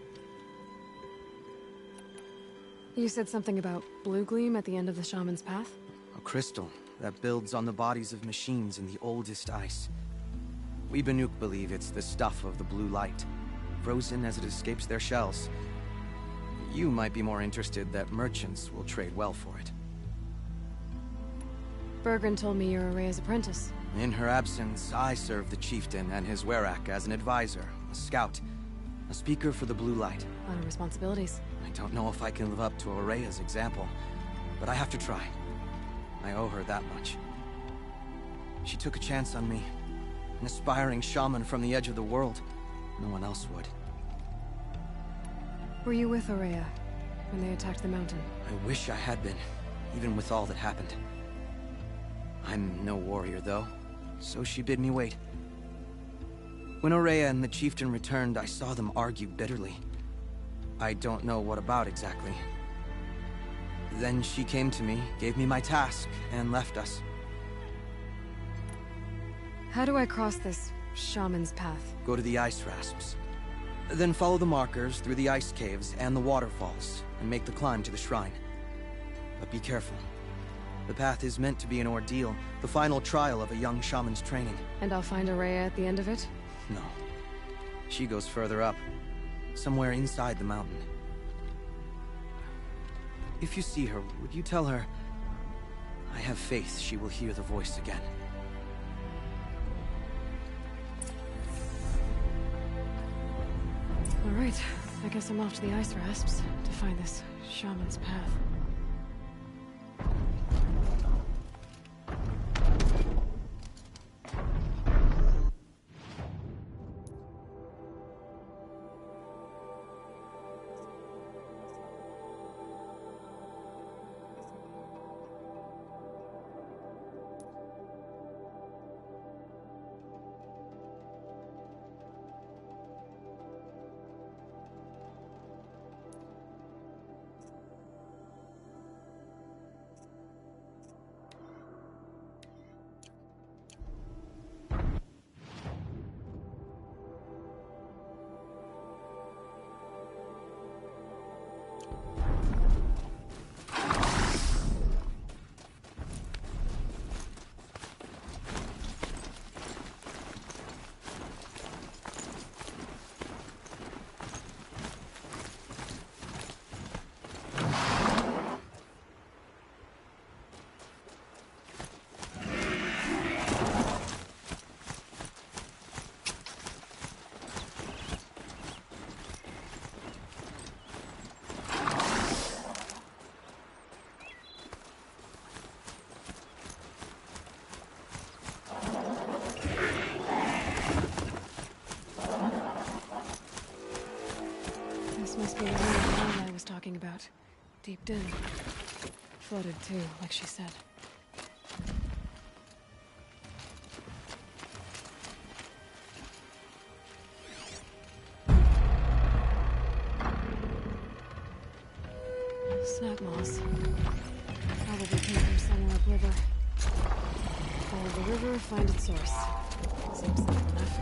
You said something about blue gleam at the end of the shaman's path? A crystal that builds on the bodies of machines in the oldest ice. We Banuk believe it's the stuff of the blue light, frozen as it escapes their shells. You might be more interested that merchants will trade well for it. Bergren told me you're Aurea's apprentice. In her absence, I serve the chieftain and his werak as an advisor, a scout, a speaker for the blue light. A lot of responsibilities. I don't know if I can live up to Aurea's example, but I have to try. I owe her that much. She took a chance on me, an aspiring shaman from the edge of the world. No one else would. Were you with Aurea when they attacked the mountain? I wish I had been, even with all that happened. I'm no warrior, though, so she bid me wait. When Aurea and the chieftain returned, I saw them argue bitterly. I don't know what about exactly. Then she came to me, gave me my task, and left us. How do I cross this shaman's path? Go to the ice rasps. Then follow the markers through the ice caves and the waterfalls, and make the climb to the shrine. But be careful. The path is meant to be an ordeal, the final trial of a young shaman's training. And I'll find Aurea at the end of it? No. She goes further up, somewhere inside the mountain. If you see her, would you tell her, I have faith she will hear the voice again. All right, I guess I'm off to the ice rasps to find this shaman's path. Must be the one I was talking about. Deep in. Flooded too, like she said. Snap moss. Probably came from somewhere upriver. Follow the river, find its source. Seems simple enough.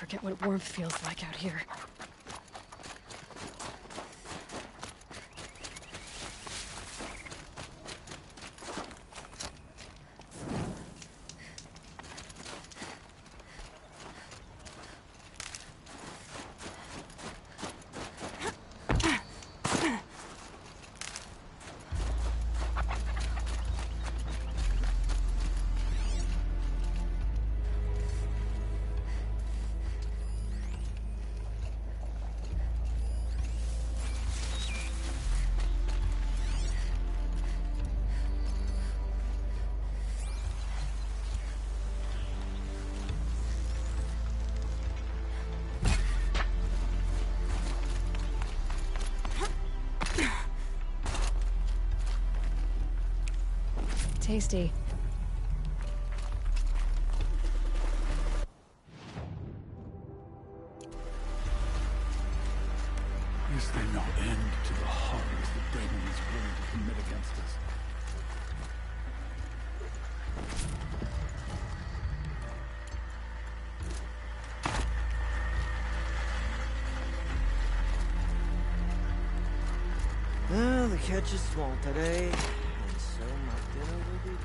forget what warmth feels like out here. Tasty. Is there no end to the horrors the Dead One is willing to commit against us? Well, the catch is small today, and so my dinner will be too.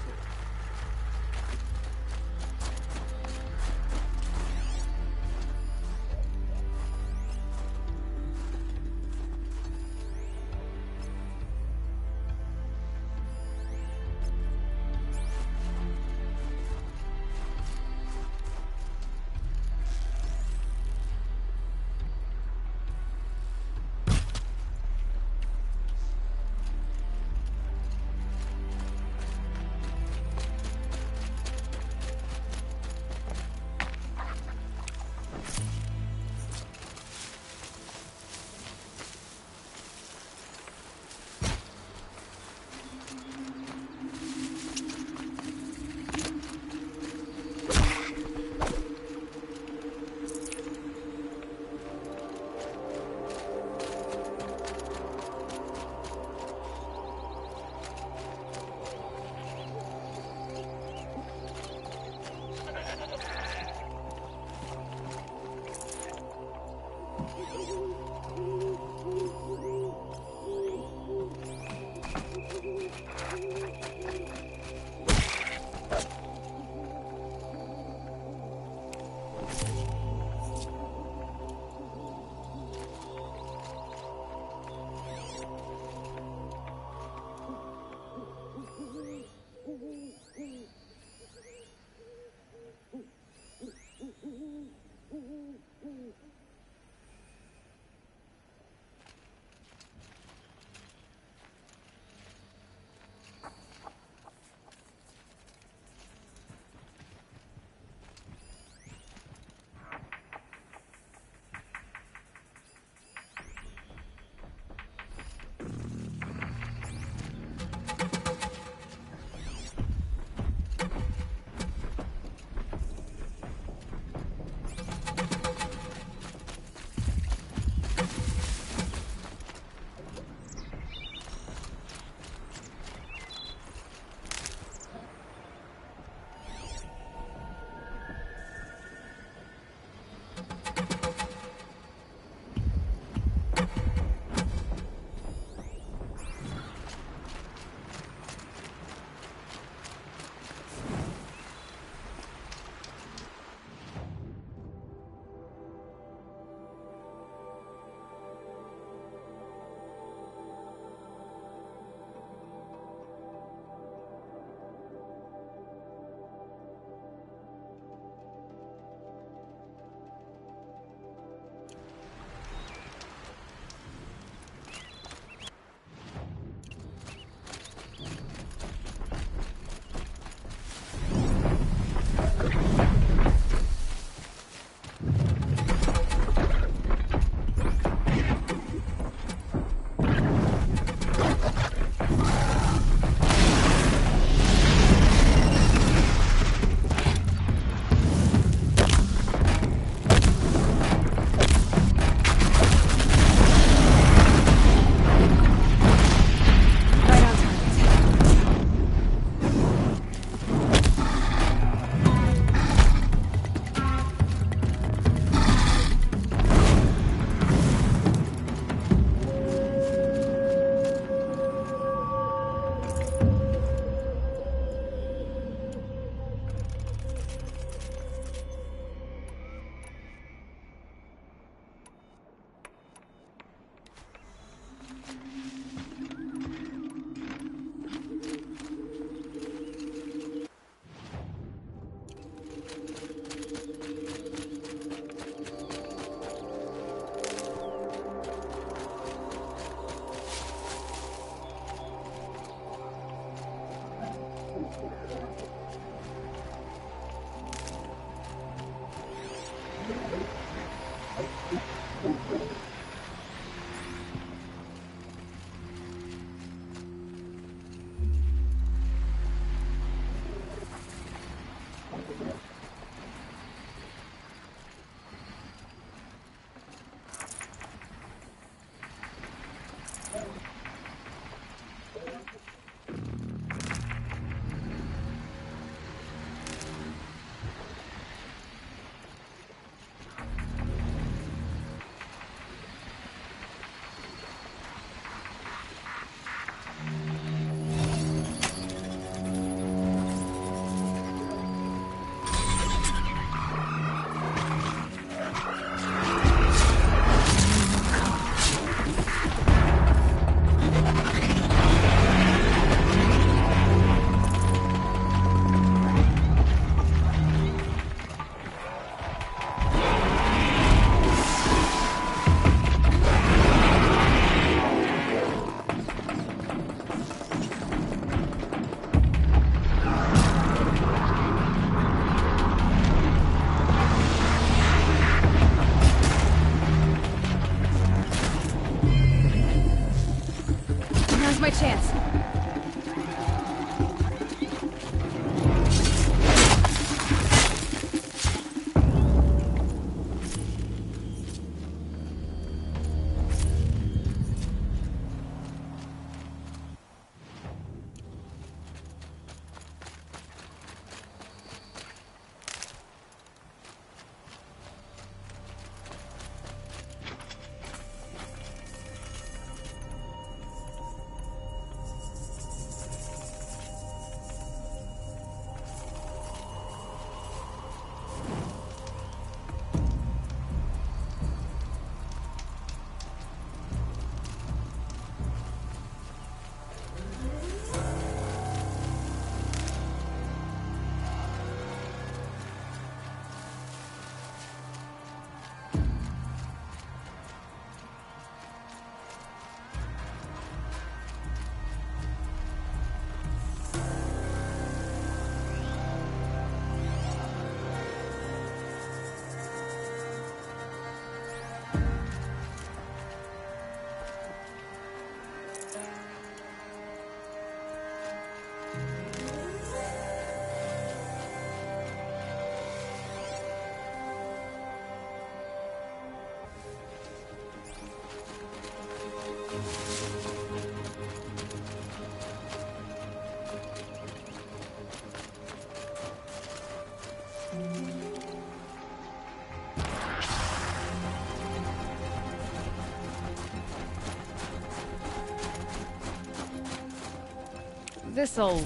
This'll...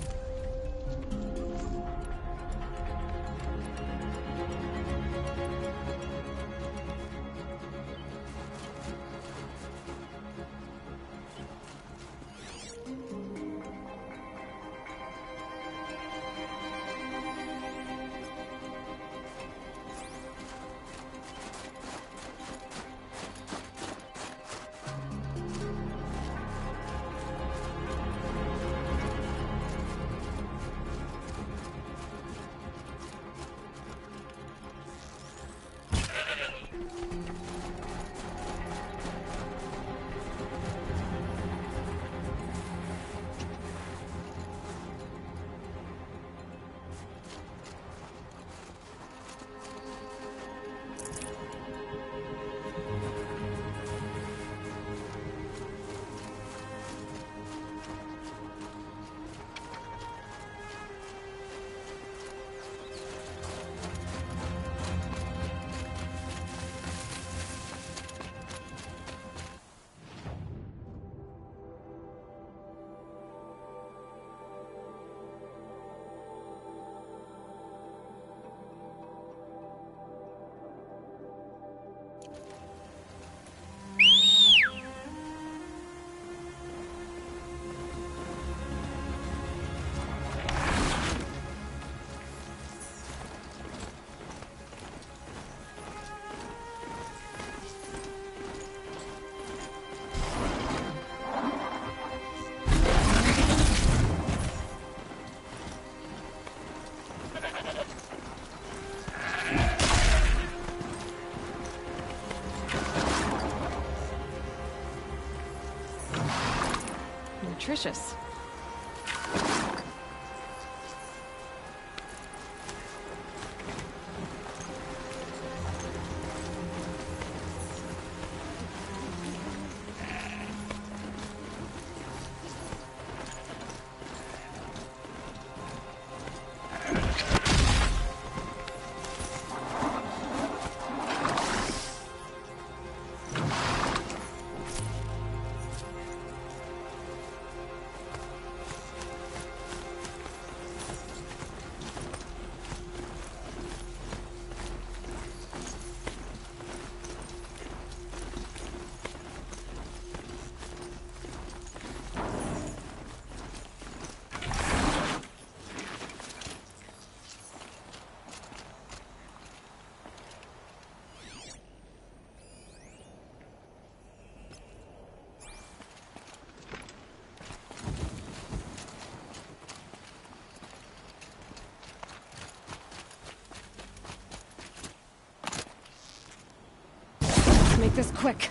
nutritious. Make this quick.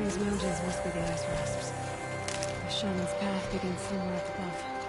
These mountains must be the ice wasps. I shaman's path begins somewhere up above.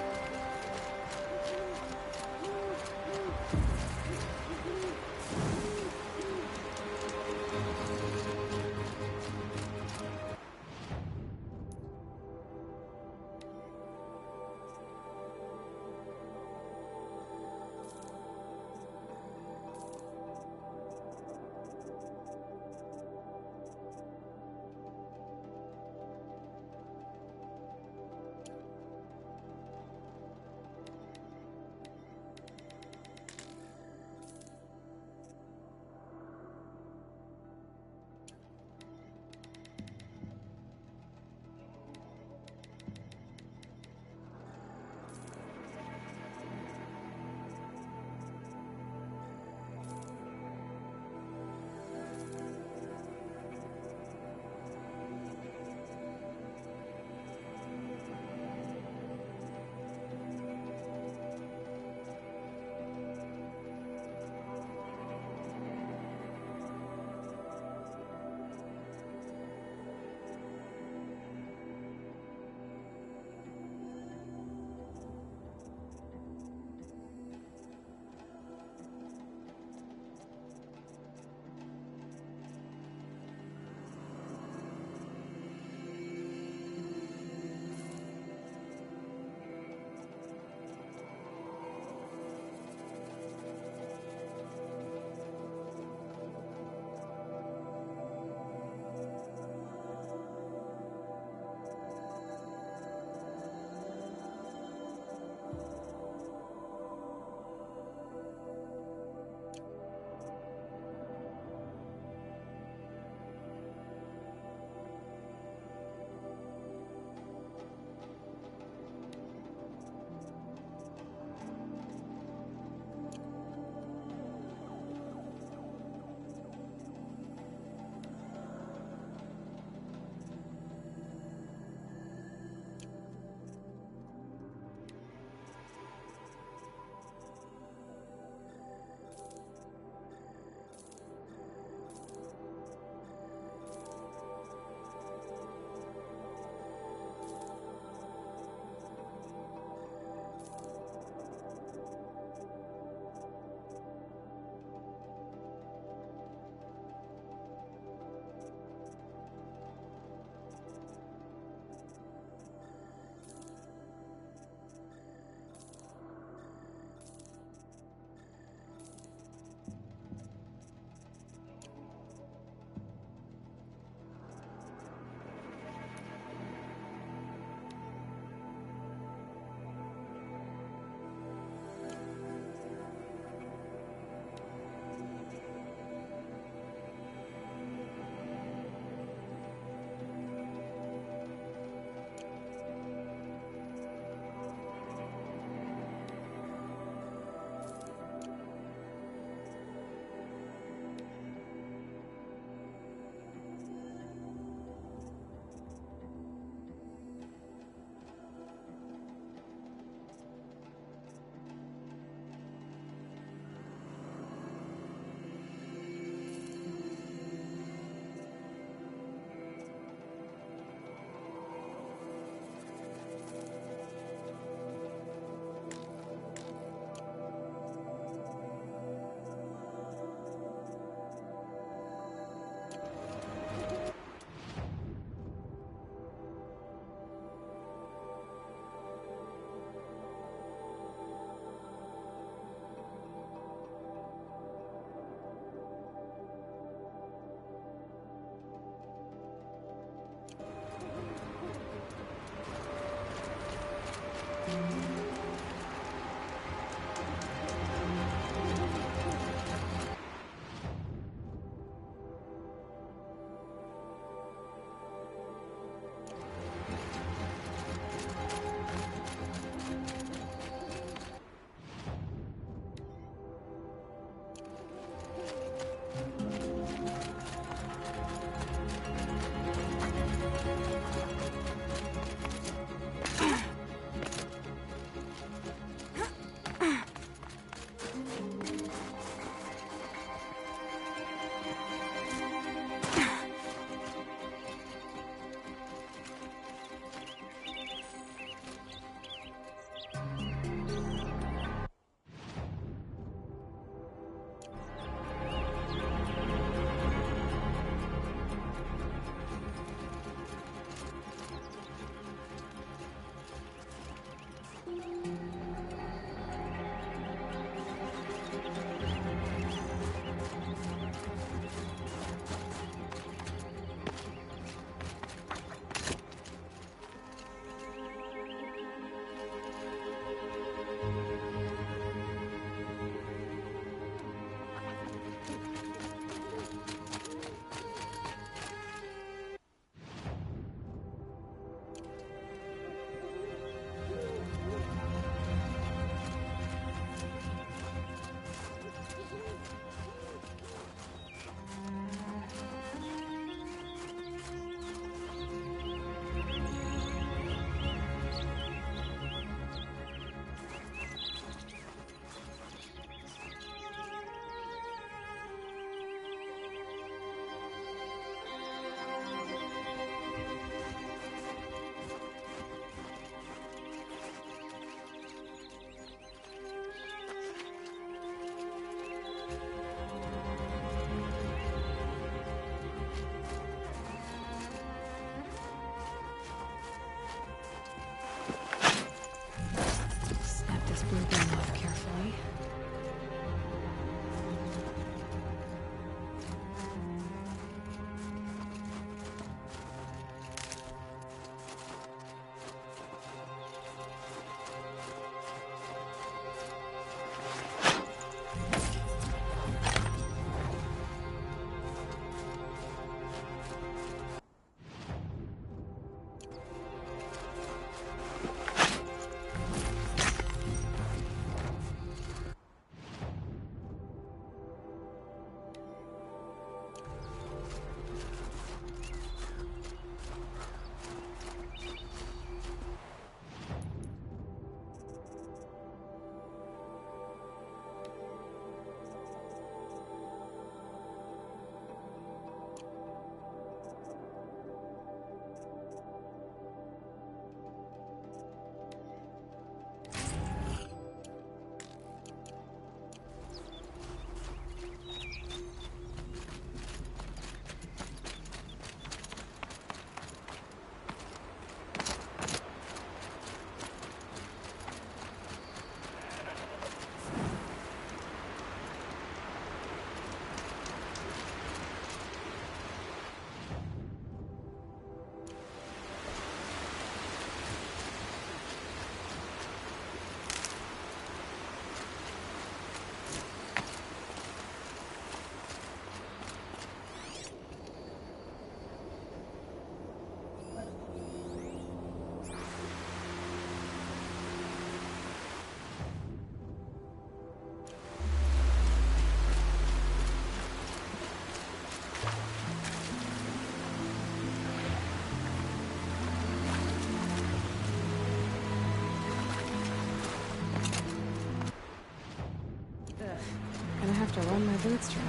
Gonna have to run my boots dry.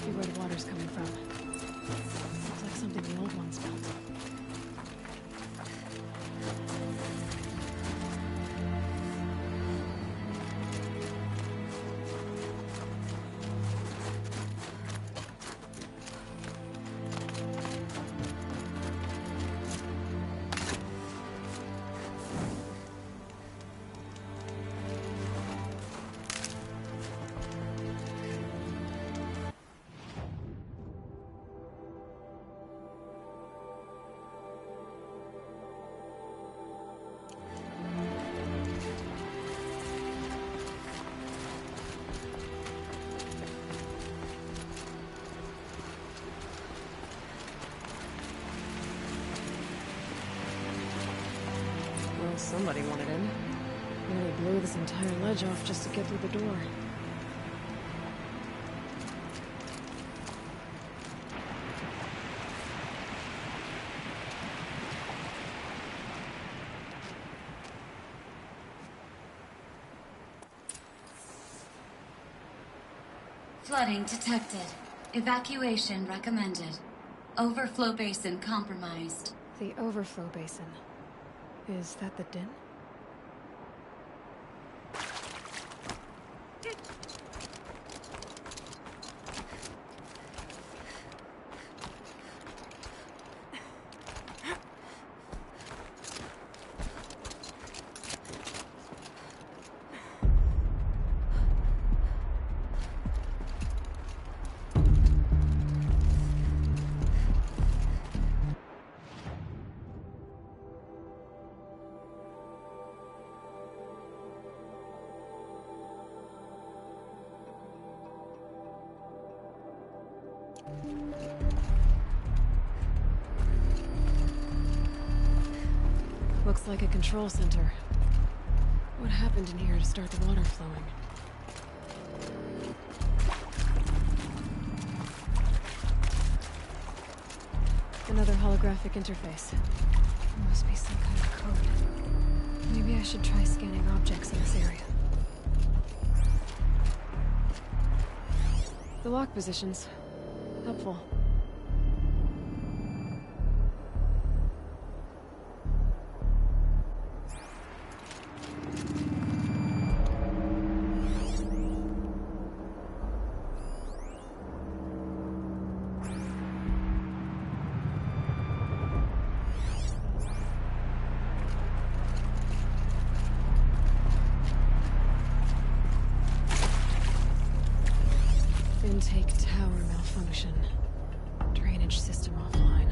Where the water's coming from. Looks like something the old ones built. Somebody wanted in. Nearly blew this entire ledge off just to get through the door. Flooding detected. Evacuation recommended. Overflow basin compromised. The overflow basin. Is that the den? Looks like a control center. What happened in here to start the water flowing? Another holographic interface. There must be some kind of code. Maybe I should try scanning objects in this area. The lock positions. Helpful. Intake tower malfunction. Drainage system offline.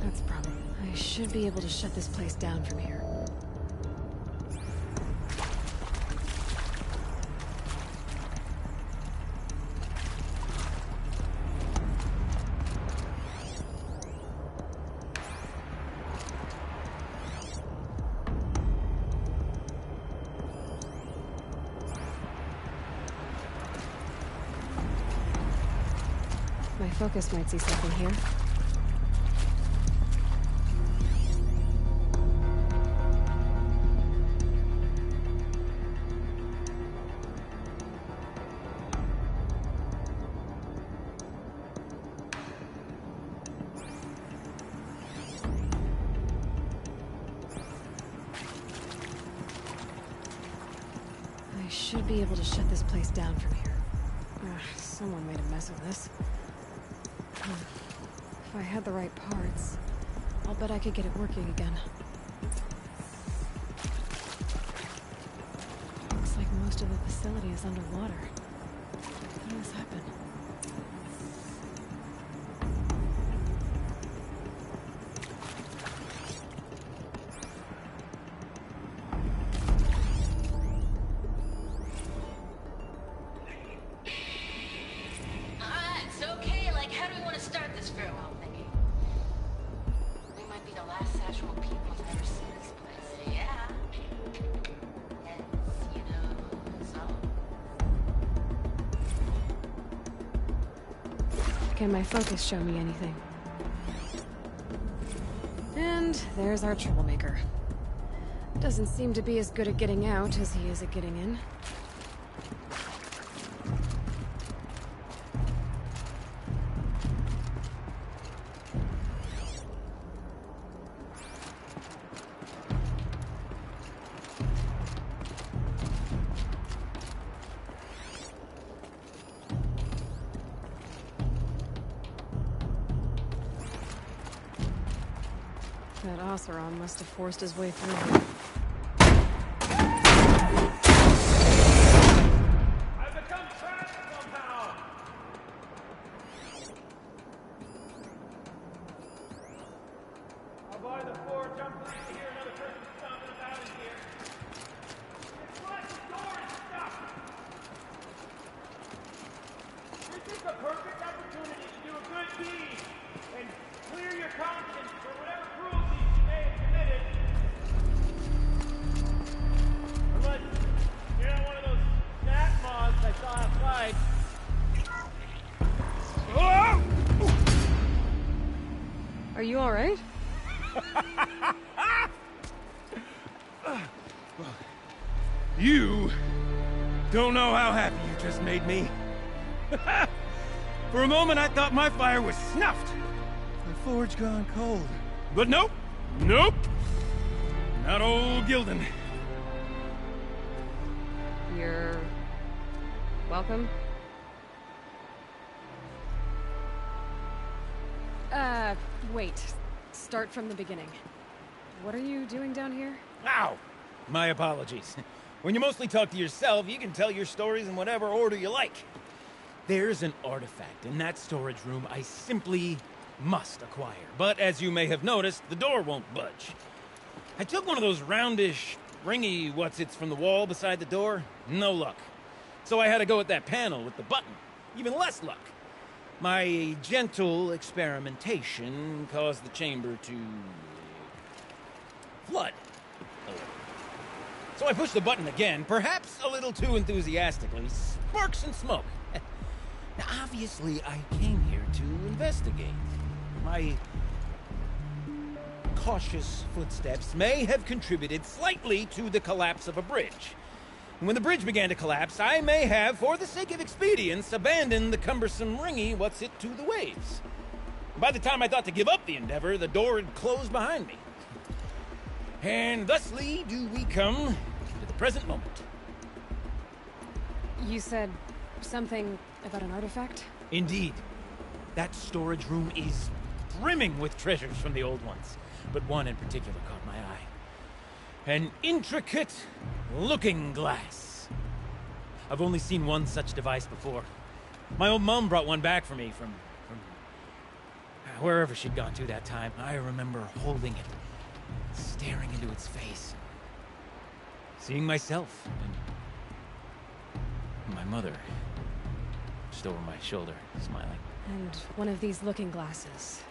That's probably... I should be able to shut this place down from here. My focus might see something here. I should be able to shut this place down from here. Someone made a mess of this. If I had the right parts, I'll bet I could get it working again. Looks like most of the facility is underwater. How did this happen? can my focus show me anything? And there's our troublemaker. Doesn't seem to be as good at getting out as he is at getting in. That Oseram must have forced his way through here. I've become trapped somehow! I'll buy the 4 jump leads to hear another person stomping about in here. It's like the door is stuck! This is the perfect opportunity to do a good deed and clear your conscience for whatever cruelties you may have committed. Unless you're not one of those gnat moths I saw outside. Oh! Are you alright? You don't know how happy you just made me. For a moment I thought my fire was snuffed. The forge gone cold. But nope. Nope. Not old Gildan. You're... welcome? Wait. Start from the beginning. What are you doing down here? Ow! My apologies. When you mostly talk to yourself, you can tell your stories in whatever order you like. There's an artifact in that storage room I simply must acquire. But as you may have noticed, the door won't budge. I took one of those roundish, ringy what's-its from the wall beside the door. No luck. So I had to go with that panel with the button. Even less luck. My gentle experimentation caused the chamber to... flood. So I pushed the button again, perhaps a little too enthusiastically. Sparks and smoke. Now, obviously, I came here to investigate. My cautious footsteps may have contributed slightly to the collapse of a bridge. And when the bridge began to collapse, I may have, for the sake of expedience, abandoned the cumbersome ringy what's-it to the waves. By the time I thought to give up the endeavor, the door had closed behind me. And thusly do we come to the present moment. You said something about an artifact? Indeed. That storage room is brimming with treasures from the old ones, but one in particular caught my eye. An intricate looking glass. I've only seen one such device before. My old mum brought one back for me from wherever she'd gone to that time. I remember holding it, staring into its face, seeing myself, and my mother just over my shoulder, smiling. And one of these looking glasses.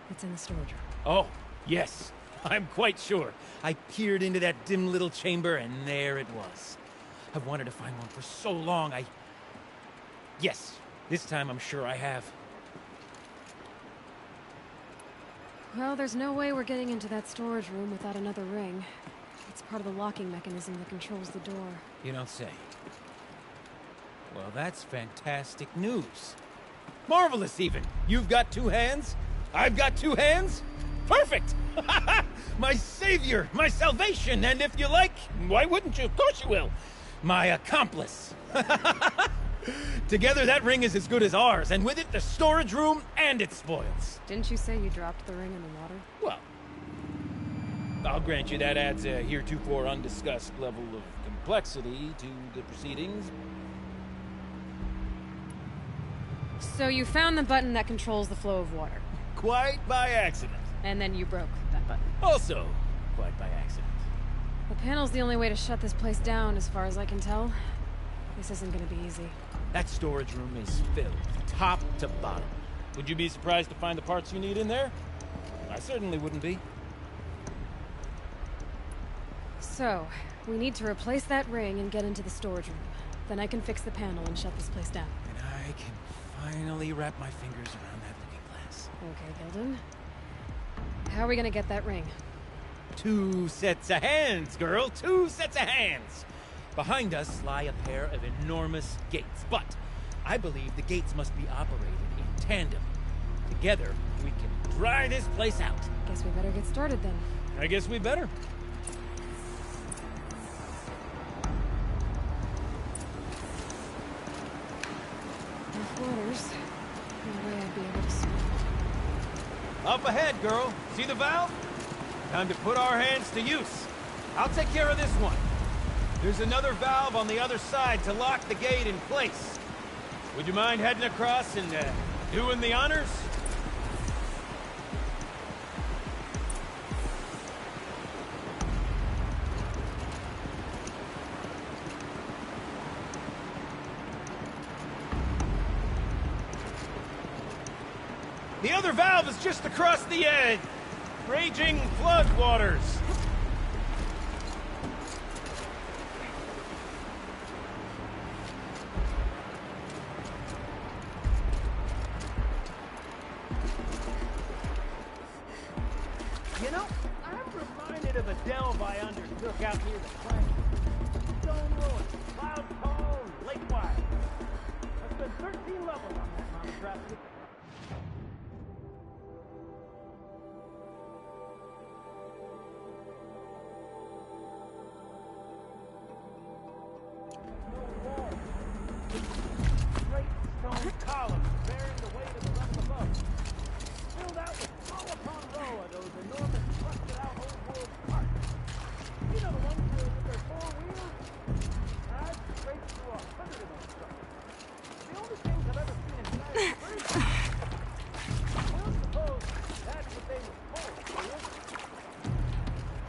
It's in the storage room. Oh, yes. I'm quite sure. I peered into that dim little chamber, and there it was. I've wanted to find one for so long, Yes, this time I'm sure I have. Well, there's no way we're getting into that storage room without another ring. It's part of the locking mechanism that controls the door. You don't say. Well, that's fantastic news. Marvelous, even. You've got 2 hands. I've got 2 hands. Perfect! My savior, my salvation, and if you like, why wouldn't you? Of course you will. My accomplice. Together, that ring is as good as ours, and with it, the storage room and its spoils. Didn't you say you dropped the ring in the water? Well, I'll grant you that adds a heretofore undiscussed level of complexity to the proceedings. So you found the button that controls the flow of water. Quite by accident. And then you broke that button. Also, quite by accident. The panel's the only way to shut this place down, as far as I can tell. This isn't gonna be easy. That storage room is filled, top to bottom. Would you be surprised to find the parts you need in there? I certainly wouldn't be. So, we need to replace that ring and get into the storage room. Then I can fix the panel and shut this place down. And I can finally wrap my fingers around that looking glass. Okay, Gilden. How are we gonna get that ring? 2 sets of hands, girl. 2 sets of hands. Behind us lie a pair of enormous gates, but I believe the gates must be operated in tandem. Together, we can dry this place out. Guess we better get started then. I guess we better. Rough waters. No way I'd be able to swim. Up ahead, girl. See the valve? Time to put our hands to use. I'll take care of this one. There's another valve on the other side to lock the gate in place. Would you mind heading across and doing the honors? The other valve is just across the edge. Raging floodwaters. You know, I'm reminded of a delve I undertook out near the plain. Stone ruins, cloud cone, lake wire. I spent 13 levels on that mountain trap. Great stone columns bearing the weight of the level above, filled out with row upon row of those enormous rusted-out old-world carts. You know the ones with their 4 wheels? I've raced through 100 of those trucks. The only things I've ever seen inside is birds. I don't suppose that's what they were called, do you?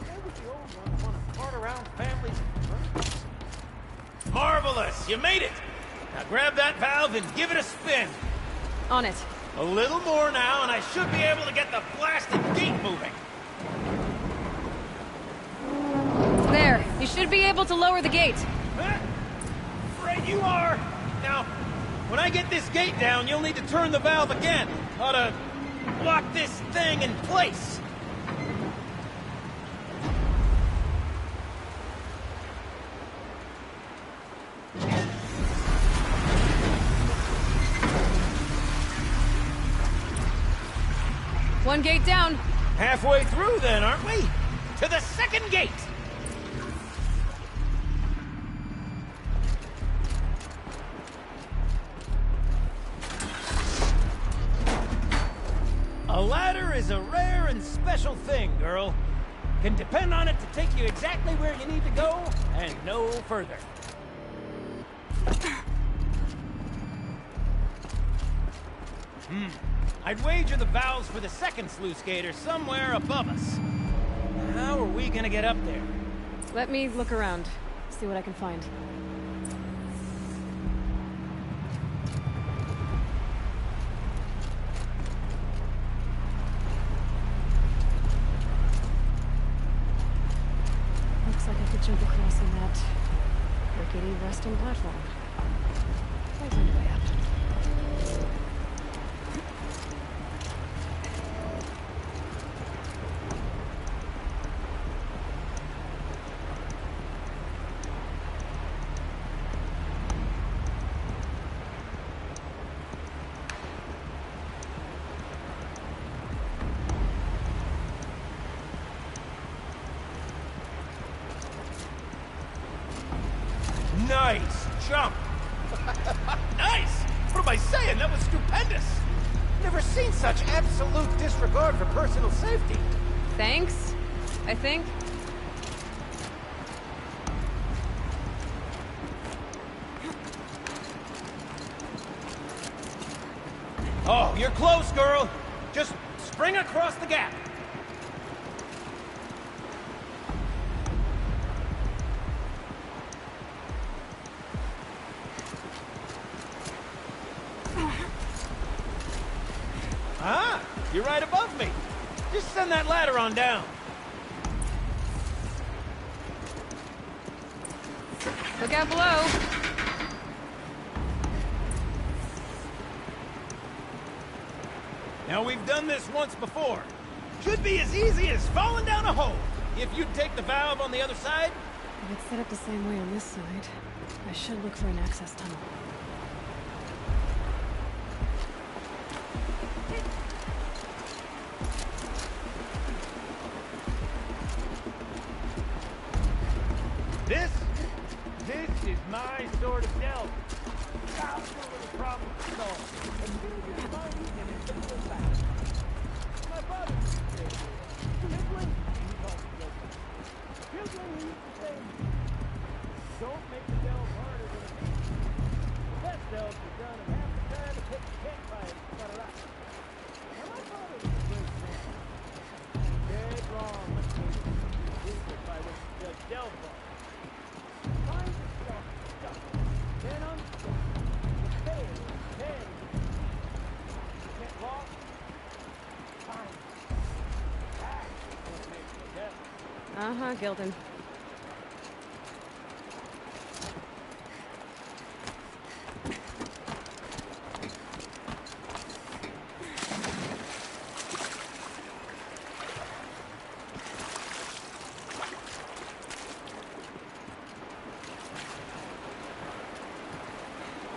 Maybe the old ones want to cart around families and birds. Marvelous! You made it! Now grab that valve and give it a spin. On it. A little more now, and I should be able to get the blasted gate moving. There. You should be able to lower the gate. Right you are. Now, when I get this gate down, you'll need to turn the valve again. Ought to lock this thing in place. One gate down. Halfway through then, aren't we? To the second gate! A ladder is a rare and special thing, girl. Can depend on it to take you exactly where you need to go, and no further. I'd wager the valves for the second sluice gate are somewhere above us. How are we gonna get up there? Let me look around. See what I can find. Looks like I could jump across on that rickety resting platform. I'll find a way up. Nice jump! Nice! What am I saying? That was stupendous! Never seen such absolute disregard for personal safety. Thanks, I think. Oh, you're close, girl. Just spring across the gap. Ah, you're right above me. Just send that ladder on down. Look out below. Now, we've done this once before. Should be as easy as falling down a hole. If you'd take the valve on the other side... If it's set up the same way on this side, I should look for an access tunnel. This is my sort of delve. I'll do a problem solved. And maybe it might even get it back. My father used to say, Kipling, he called it Kipling. Kipling used to say, don't make the delve harder than it is. The best delves are done in half the time it takes a campfire to cut it out. Now, my father was a great man. Dead wrong when he was the by which to judge delve bar. Find yourself stuck. Then unstuck. The fail is dead. You can't walk. Find it. That's what makes the devil. Uh-huh, Gildan.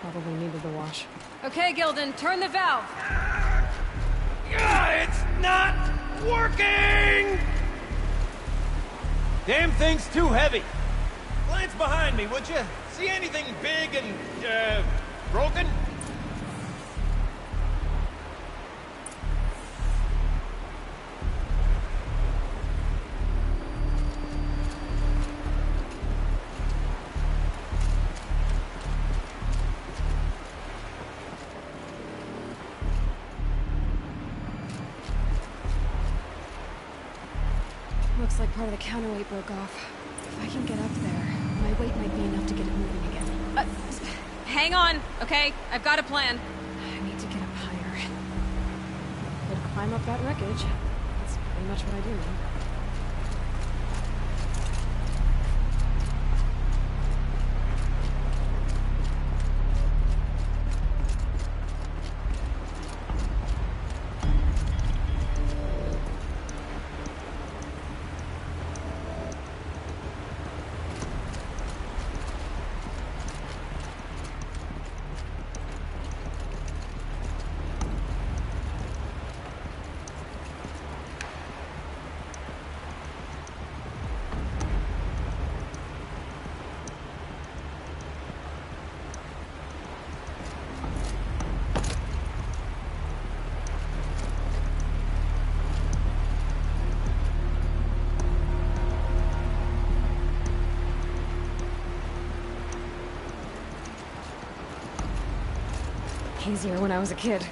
Probably needed the wash. Okay, Gildan, turn the valve! It's not working! Damn thing's too heavy. Glance behind me, would you? See anything big and, broken? Looks like part of the counterweight broke off. If I can get up there, my weight might be enough to get it moving again. Hang on, okay? I've got a plan. I need to get up higher. Could climb up that wreckage. That's pretty much what I do now. Easier when I was a kid.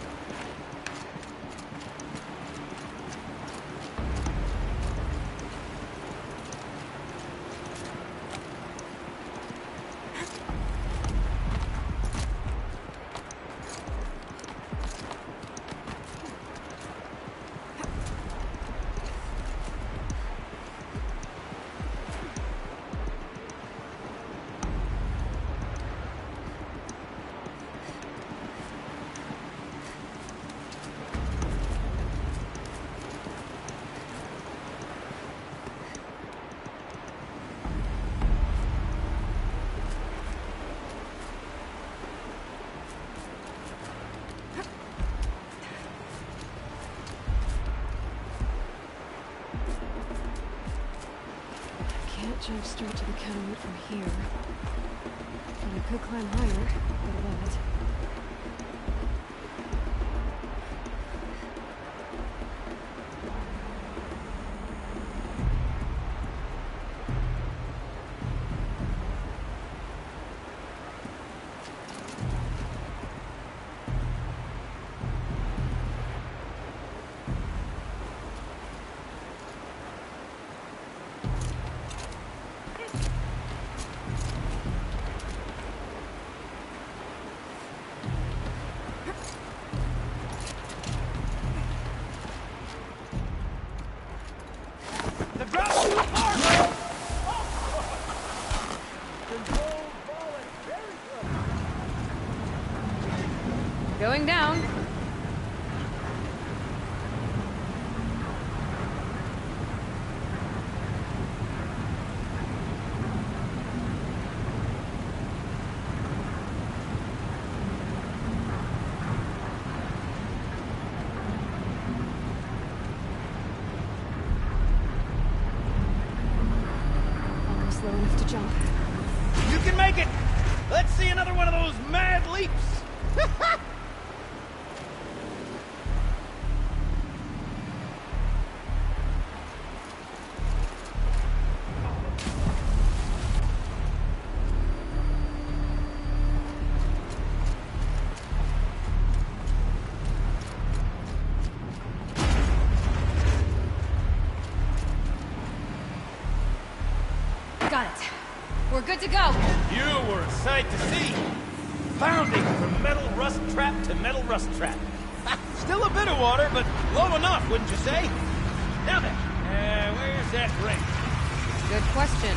Jump straight to the counterweight from here. But I could climb higher, but above it. Going down. we're good to go. You were a sight to see. Bounding from metal rust trap to metal rust trap. Still a bit of water, but low enough, wouldn't you say? Now then, where's that ring? Good question.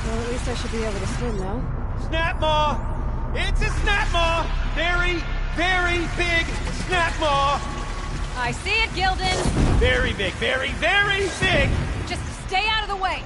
Well, at least I should be able to swim now. Snap maw! It's a snap maw! Very, very big snap maw! I see it, Gildan. Very big, very, very big! Just stay out of the way.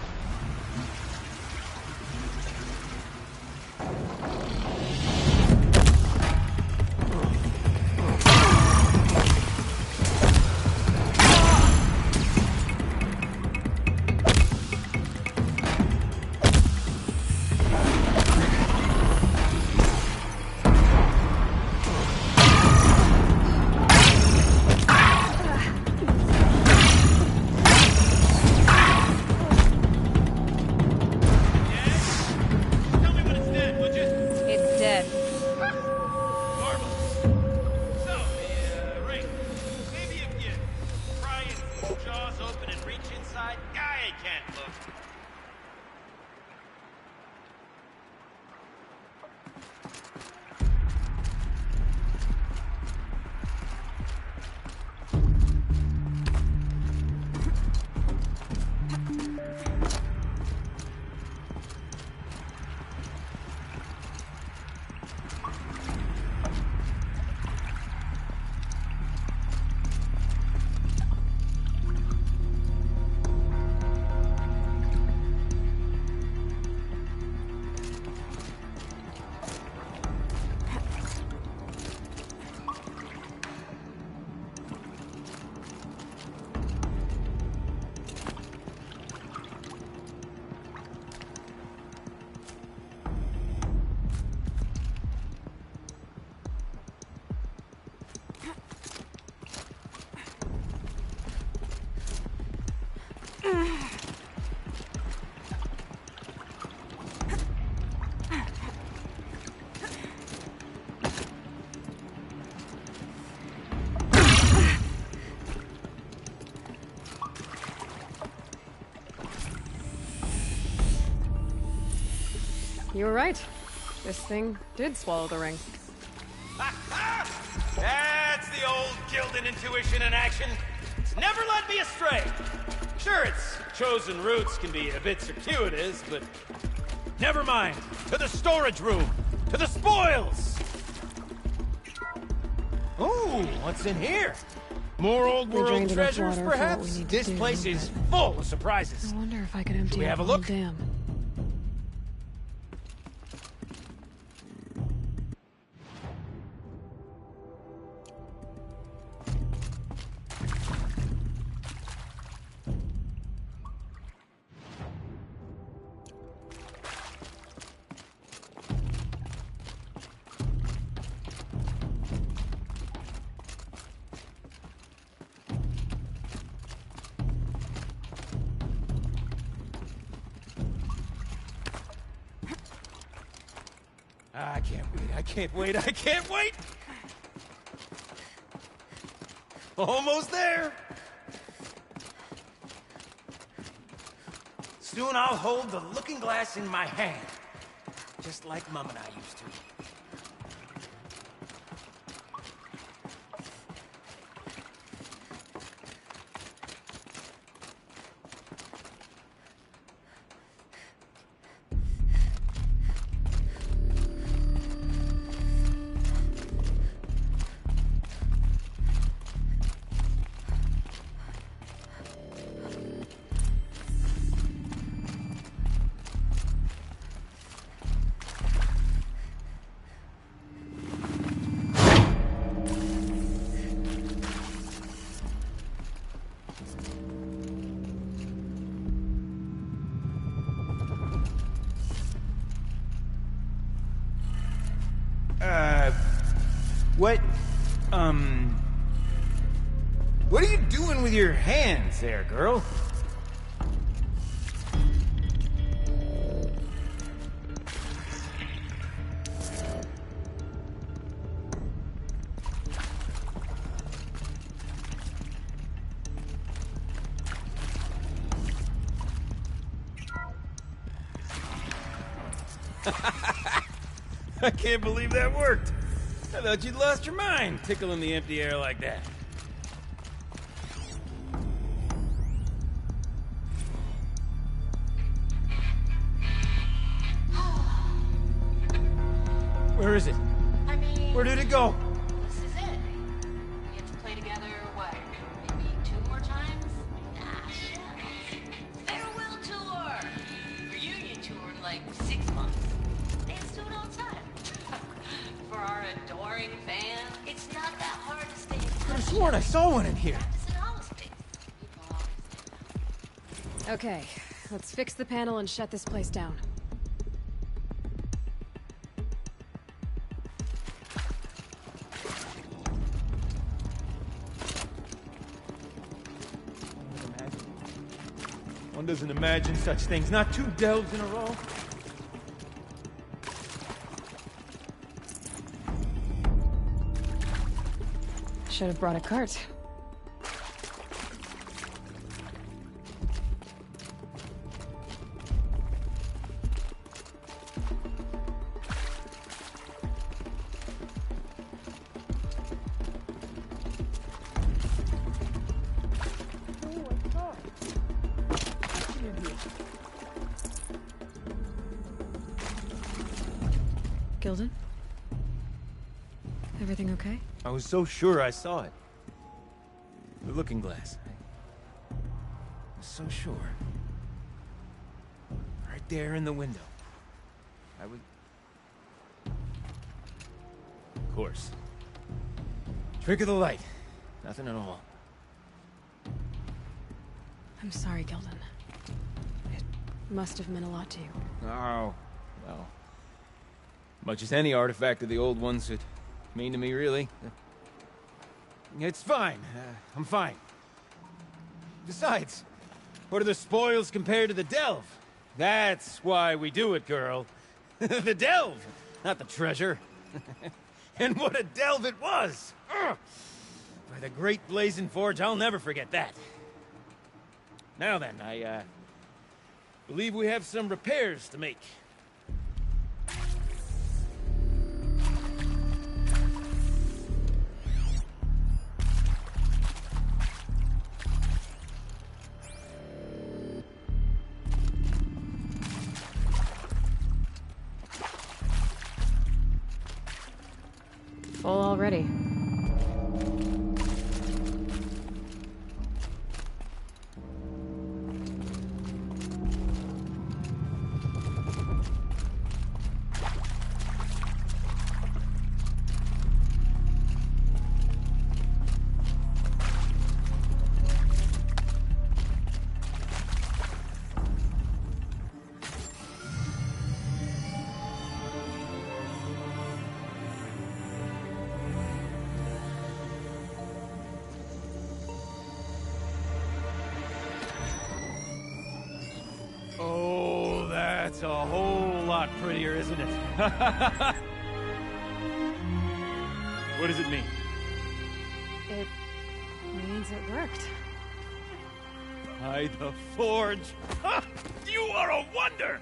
You were right. This thing did swallow the ring. That's the old Gildan intuition in action. It's never led me astray. Sure, its chosen routes can be a bit circuitous, but never mind. To the storage room. To the spoils. Ooh, what's in here? More old world treasures, perhaps? This place is full of surprises. I wonder if I could empty out a the look? dam. I can't wait, I can't wait, I can't wait! Almost there! Soon I'll hold the looking glass in my hand. Just like Mum and I used to. What are you doing with your hands there, girl? I can't believe that worked. I thought you'd lost your mind, tickling the empty air like that. Where is it? I mean... Where did it go? This is it. We have to play together, what, maybe 2 more times? Nah, shucks. Farewell tour! Reunion tour in like 6 months. Let's do it all the time. For our adoring fans, it's not that hard to stay in touch. I could have sworn I saw one in here. Okay, let's fix the panel and shut this place down. One doesn't imagine such things. Not 2 delves in a row. Should have brought a cart. Gilden? Everything okay? I was so sure I saw it. The looking glass. I was so sure. Right there in the window. I was... Of course. Trick of the light. Nothing at all. I'm sorry, Gilden. It must have meant a lot to you. Oh, well. Much as any artifact of the old ones would mean to me, really. It's fine. I'm fine. Besides, what are the spoils compared to the delve? That's why we do it, girl. The delve, not the treasure. And what a delve it was! Ugh. By the great blazing forge, I'll never forget that. Now then, I believe we have some repairs to make. Full already. Oh, that's a whole lot prettier, isn't it? What does it mean? It means it worked. By the forge! Ha! You are a wonder!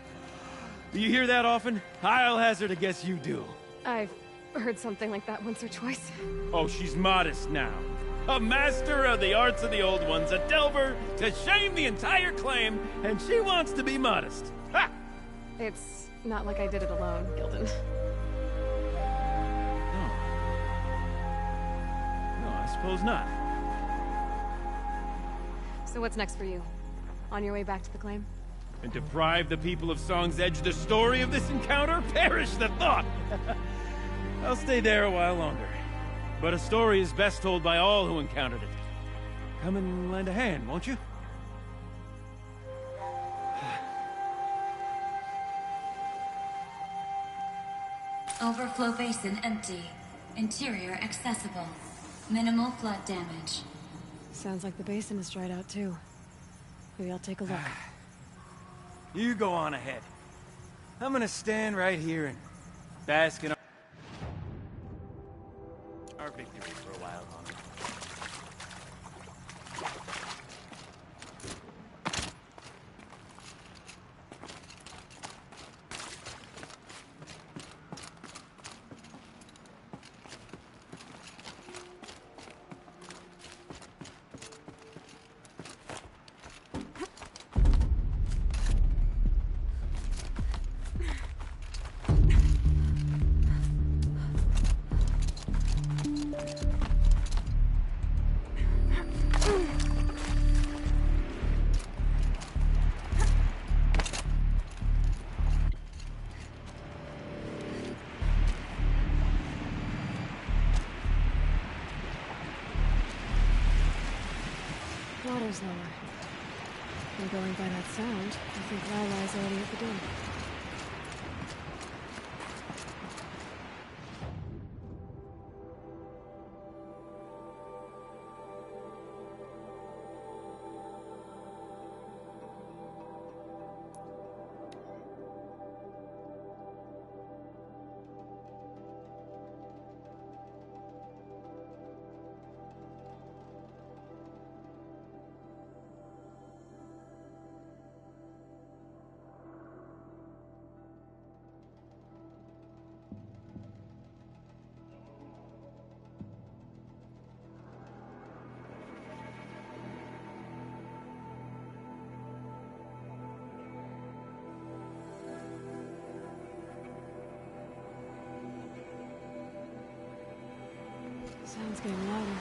Do you hear that often? I'll hazard a guess you do. I've heard something like that once or twice. Oh, she's modest now. A master of the arts of the old ones, a delver to shame the entire claim, and she wants to be modest. Ha! It's not like I did it alone, Gilden. No, I suppose not. So what's next for you? On your way back to the claim? And deprive the people of Song's Edge the story of this encounter? Perish the thought! I'll stay there a while longer. But a story is best told by all who encountered it. Come and lend a hand, won't you? Overflow basin empty. Interior accessible. Minimal flood damage. Sounds like the basin is dried out too. Maybe I'll take a look. You go on ahead. I'm gonna stand right here and bask in our victory for a while longer. Water's lower. And going by that sound, I think Lila's already at the door. Sound's getting louder.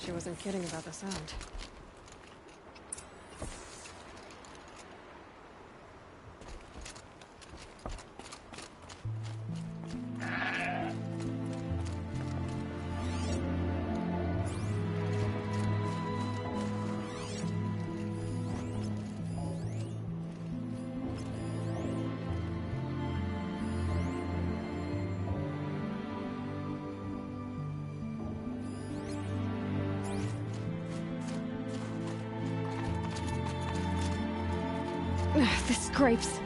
She wasn't kidding about the sound. The scrapes.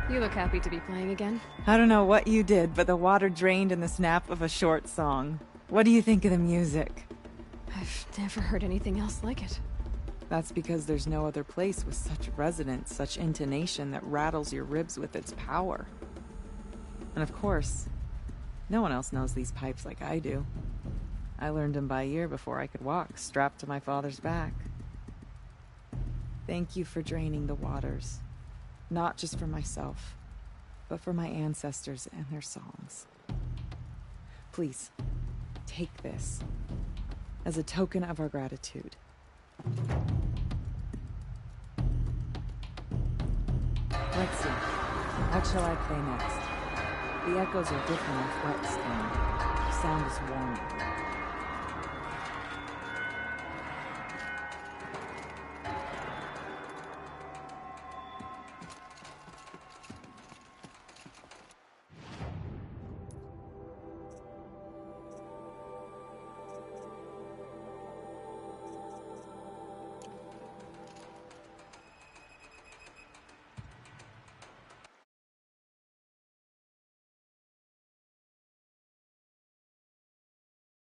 You look happy to be playing again. I don't know what you did, but the water drained in the snap of a short song. What do you think of the music? I've never heard anything else like it. That's because there's no other place with such resonance, such intonation that rattles your ribs with its power. And of course, no one else knows these pipes like I do. I learned them by ear before I could walk, strapped to my father's back. Thank you for draining the waters. Not just for myself, but for my ancestors and their songs. Please, take this as a token of our gratitude. Let's see. What shall I play next? The echoes are different with wet stone. The sound is warming.